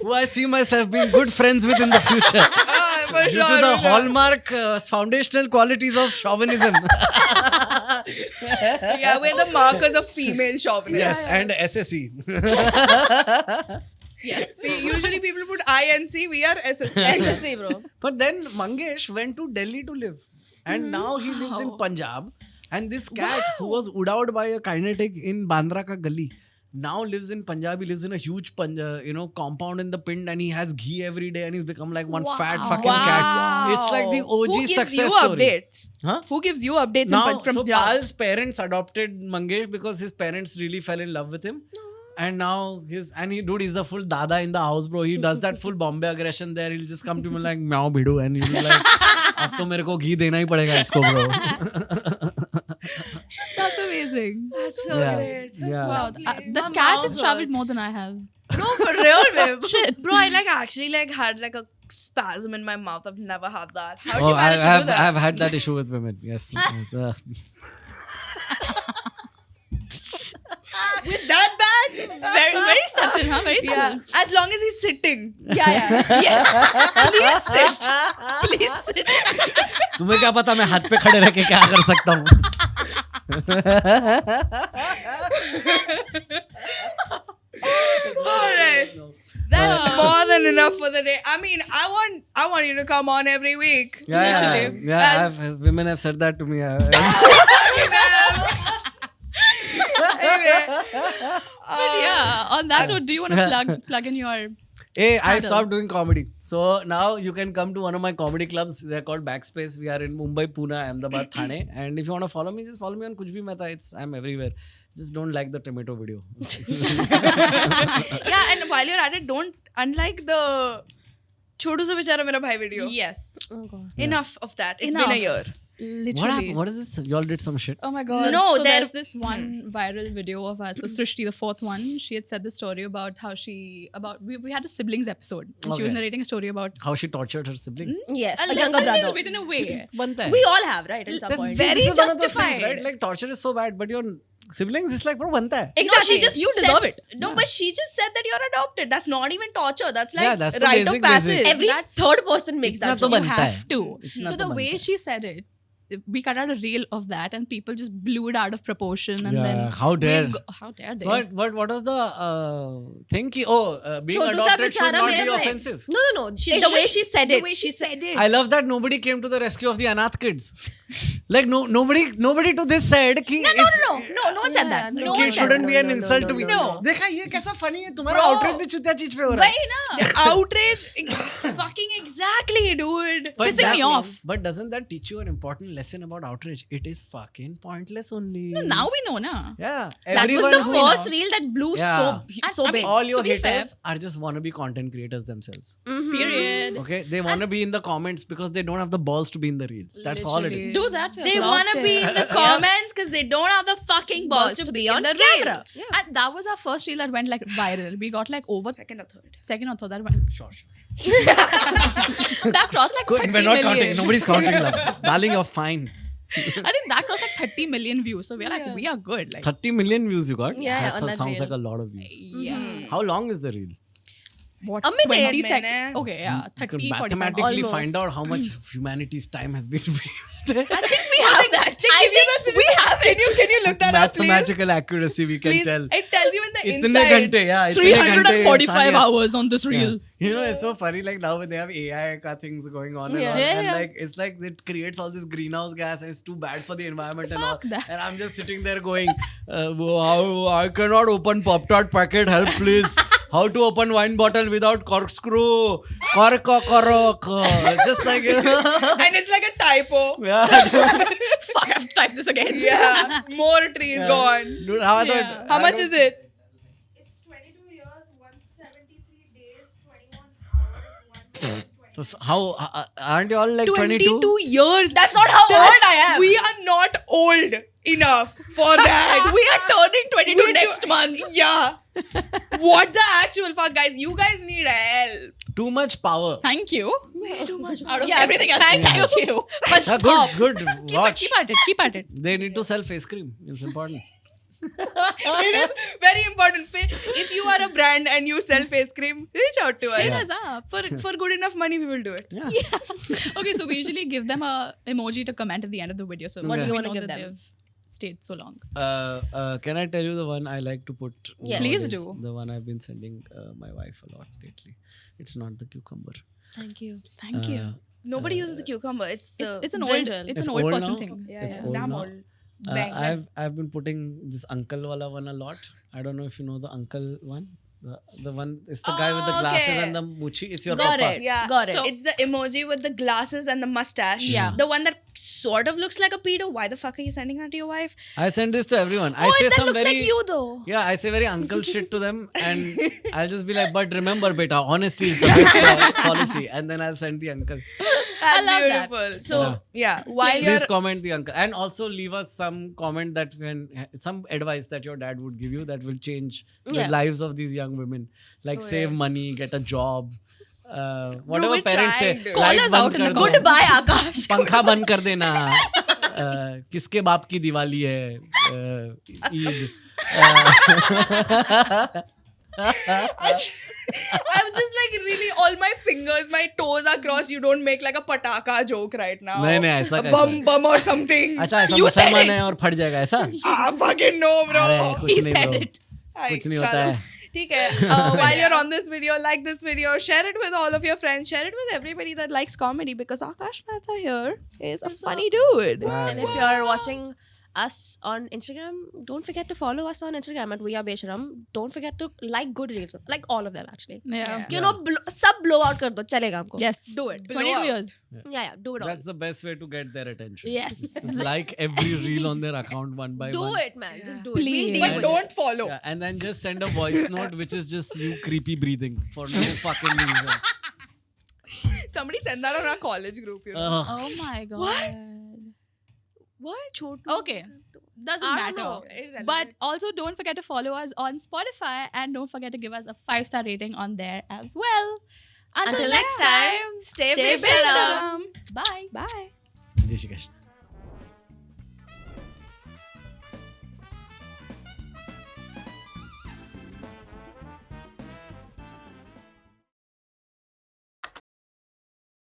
who I see myself being good friends with in the future. For Due sure. to the for sure. hallmark foundational qualities of chauvinism. Yeah, we're the markers of female chauvinism. Yes, and SSE. See, usually people put I and C. We are SSC. SSC, bro. But then Mangesh went to Delhi to live. And now he lives in Punjab. And this cat who was udawed by a kinetic in Bandra ka gully now lives in Punjab. He lives in a huge compound in the Pind and he has ghee every day and he's become like one fat fucking cat. It's like the OG Who gives success you story. updates? Huh? Who gives you updates Now, from so Punjab? Pal's parents adopted Mangesh because his parents really fell in love with him. And now he's the full dada in the house, bro. He does that full Bombay aggression there. He'll just come to me like, meow bhidu. And he'll be like, ab to mere ko ghee dena hi padega isko, bro. That's amazing. That's so Yeah. great. That's Yeah. Wow. lovely. That My cat mouth has traveled more hurts. than I have. No, for real, babe. Shit. Bro, I actually had a spasm in my mouth. I've never had that. How did Oh, you manage to do that? I've had that issue with women. Yes. With that bad? Very, very subtle, huh? Very Yeah. subtle. As long as he's sitting. Yeah. Please sit. Please sit. तुम्हें क्या पता मैं हाथ पे खड़े रह के क्या कर सकता हूँ? Alright. than enough for the day. I mean, I want you to come on every week. Women have said that to me. Anyway, But yeah, on that note, do you want to plug in your... Hey, I Handles. stopped doing comedy. So now you can come to one of my comedy clubs. They're called Backspace. We are in Mumbai, Pune, Ahmedabad, Thane. And if you want to follow me, just follow me on Kuch Bhi Mehta. I'm everywhere. Just don't like the tomato video. yeah, and while you're at it, don't unlike the Chotu Se Bichara Mera Bhai video. Yes. Oh god. Enough of that. It's Enough. been a year. Literally. What happened? What is this? Y'all did some shit. Oh my god. No, so there- there's this one viral video of us. So Srishti, the fourth one, she had said the story about how we had a siblings episode. And she was Okay. narrating a story about How she tortured her sibling. Yes, a a younger little brother. bit in a way. Banta hai. We all have, right? At some That's point. very this is one of those justified. things, right? Like torture is so bad, but your siblings, it's like, bro, banta hai. Exactly. she just you said- deserve it. No, but she just said that you're adopted. That's not even torture. That's like Yeah, that's the rite of basic. passage. Every That's- third person makes Itna that to joke. You बनता है. have to. Itna So to the way बनता है. she said it, we cut out a reel of that, and people just blew it out of proportion. And Yeah, then how dare. how dare they? What was the thing? Being Chotu Sa adopted should Bichara not be Mera Bhai. offensive. No. The way she said the it. way she said it. I love that nobody came to the rescue of the Anath kids. Like nobody to this said कि No one said that. Yeah, No kid one said shouldn't that. be an insult to me. no. देखा ये कैसा funny है तुम्हारा Bro. outrage भी चुतिया चीज पे हो रहा है. Why na? The outrage. Fucking exactly, dude. But Pissing me off. But doesn't that teach you an important lesson about outrage? It is fucking pointless only. Now we know, na. Yeah. That was Everyone the who- first reel that blew Yeah. so I mean, big. All your To be fair- haters are just wannabe content creators themselves. Period. Okay, they want to be in the comments because they don't have the balls to be in the reel. That's all it Literally. is. Do that. They want to be in the comments because they don't have the fucking balls to be in the reel. Yeah. And that was our first reel that went like viral. We got like over Second or third. second or third that went. Sure. That crossed like 30 We're not million. counting. Nobody's counting, love. Darling, you're fine. I think that crossed like 30 million views. So we're like, Yeah. we are good. Like, 30 million views you got? Yeah, That on that sounds reel. like a lot of views. yeah. How long is the reel? What? A minute. 20 Minute. seconds. Okay, yeah. You can 30, 45. mathematically Almost. find out how much of humanity's time has been wasted. I think we have that. I think we have it. Can you look that up, please? Mathematical accuracy, we can Please. tell. It tells you in the Itne insides. ghante, yeah. itne ghante 345 इंसान- hours on this reel. You know, it's so funny. Like now they have AI ka things going on and Yeah. all, Yeah, and yeah. like it's like it creates all this greenhouse gas, and it's too bad for the environment and all. Fuck that. And I'm just sitting there going, I cannot open Pop Tart packet. Help, please. How to open wine bottle without corkscrew? Cork. Just like And it's like a typo. yeah, Fuck, I have to type this again. Yeah. More trees gone. dude. How I Yeah. thought? How much is it? It's 22 years, 173 days, 21 hours, 120. So how aren't you all like 22? 22 years. That's not how old I am. We are not old enough for that. We are turning 22 We next do- month. Yeah. What the actual fuck, guys? You guys need help. Too much power. Thank you. Too much. Out of Yeah, everything else, thank you. But Yeah, stop. good. Keep Watch. Keep at it. They need to sell face cream. It's important. It is very important. If you are a brand and you sell face cream, reach out to us. Hit us up. For good enough money, we will do it. Yeah. Okay, so we usually give them a emoji to comment at the end of the video. So What do you we wanna know give that them? they've stayed so long. Can I tell you the one I like to put? Yes. Please nowadays? do. The one I've been sending my wife a lot lately. It's not the cucumber. Thank you. Thank you. Nobody uses the cucumber. It's the It's an drill old drill. it's It's an old old person now? thing. yeah, it's yeah. old Damn now. old. Bang. I've been putting this uncle wala one a lot. I don't know if you know the uncle one. The one it's the guy with the Oh, glasses okay. and the muchi. It's your Got papa. it. Yeah. Got it. So- It's the emoji with the glasses and the mustache. Yeah. The one that sort of looks like a pedo. Why the fuck are you sending that to your wife? I send this to everyone. I Oh, say that some looks very like you though. yeah. I say very uncle shit to them, and I'll just be like, "But remember, beta, honesty is the best policy." And then I'll send the uncle. That's love that. beautiful. So yeah, while Please you're comment the uncle, and also leave us some comment that some advice that your dad would give you that will change the Yeah. lives of these young women, like Oh, save yeah. money, get a job, whatever we parents say. tried. Call lights us बंद out in कर the दो, goodbye, Akash. पंखा बंद कर देना, किसके बाप की दिवाली है, Eid. I'm just like really all my fingers, my toes are crossed. You don't make like a pataka joke right now. नहीं नहीं ऐसा A bum bum or something. अच्छा ऐसा You said मुसलमान it. है और फट जाएगा ऐसा? Ah, fucking no, bro. अरे, कुछ He नहीं said bro. it. कुछ नहीं होता है. ठीक है. While you're on this video, like this video, share it with all of your friends, share it with everybody that likes comedy because Akash Mehta here is a funny dude. And if you're watching us on Instagram, don't forget to follow us on Instagram at We Are Besharam. Don't forget to like good reels, like all of them actually. Yeah. You know, sub blow out kar do, chalega humko. Yes. Do it. 22 years. Yeah, do it all. That's the best way to get their attention. Yes. Just like every reel on their account one by Do one. it, man. Just do Please. it. We'll deal But with it. don't follow. Yeah, and then just send a voice note which is just you creepy breathing for no fucking reason. Somebody send that on our college group, you know. Ugh. Oh my god. What? Okay. Doesn't I matter. don't know. Irrelevant. But also don't forget to follow us on Spotify and don't forget to give us a 5-star rating on there as well. Until next time, stay Stay Besharam. Besharam. Bye. Bye. Jai Shri Krishna.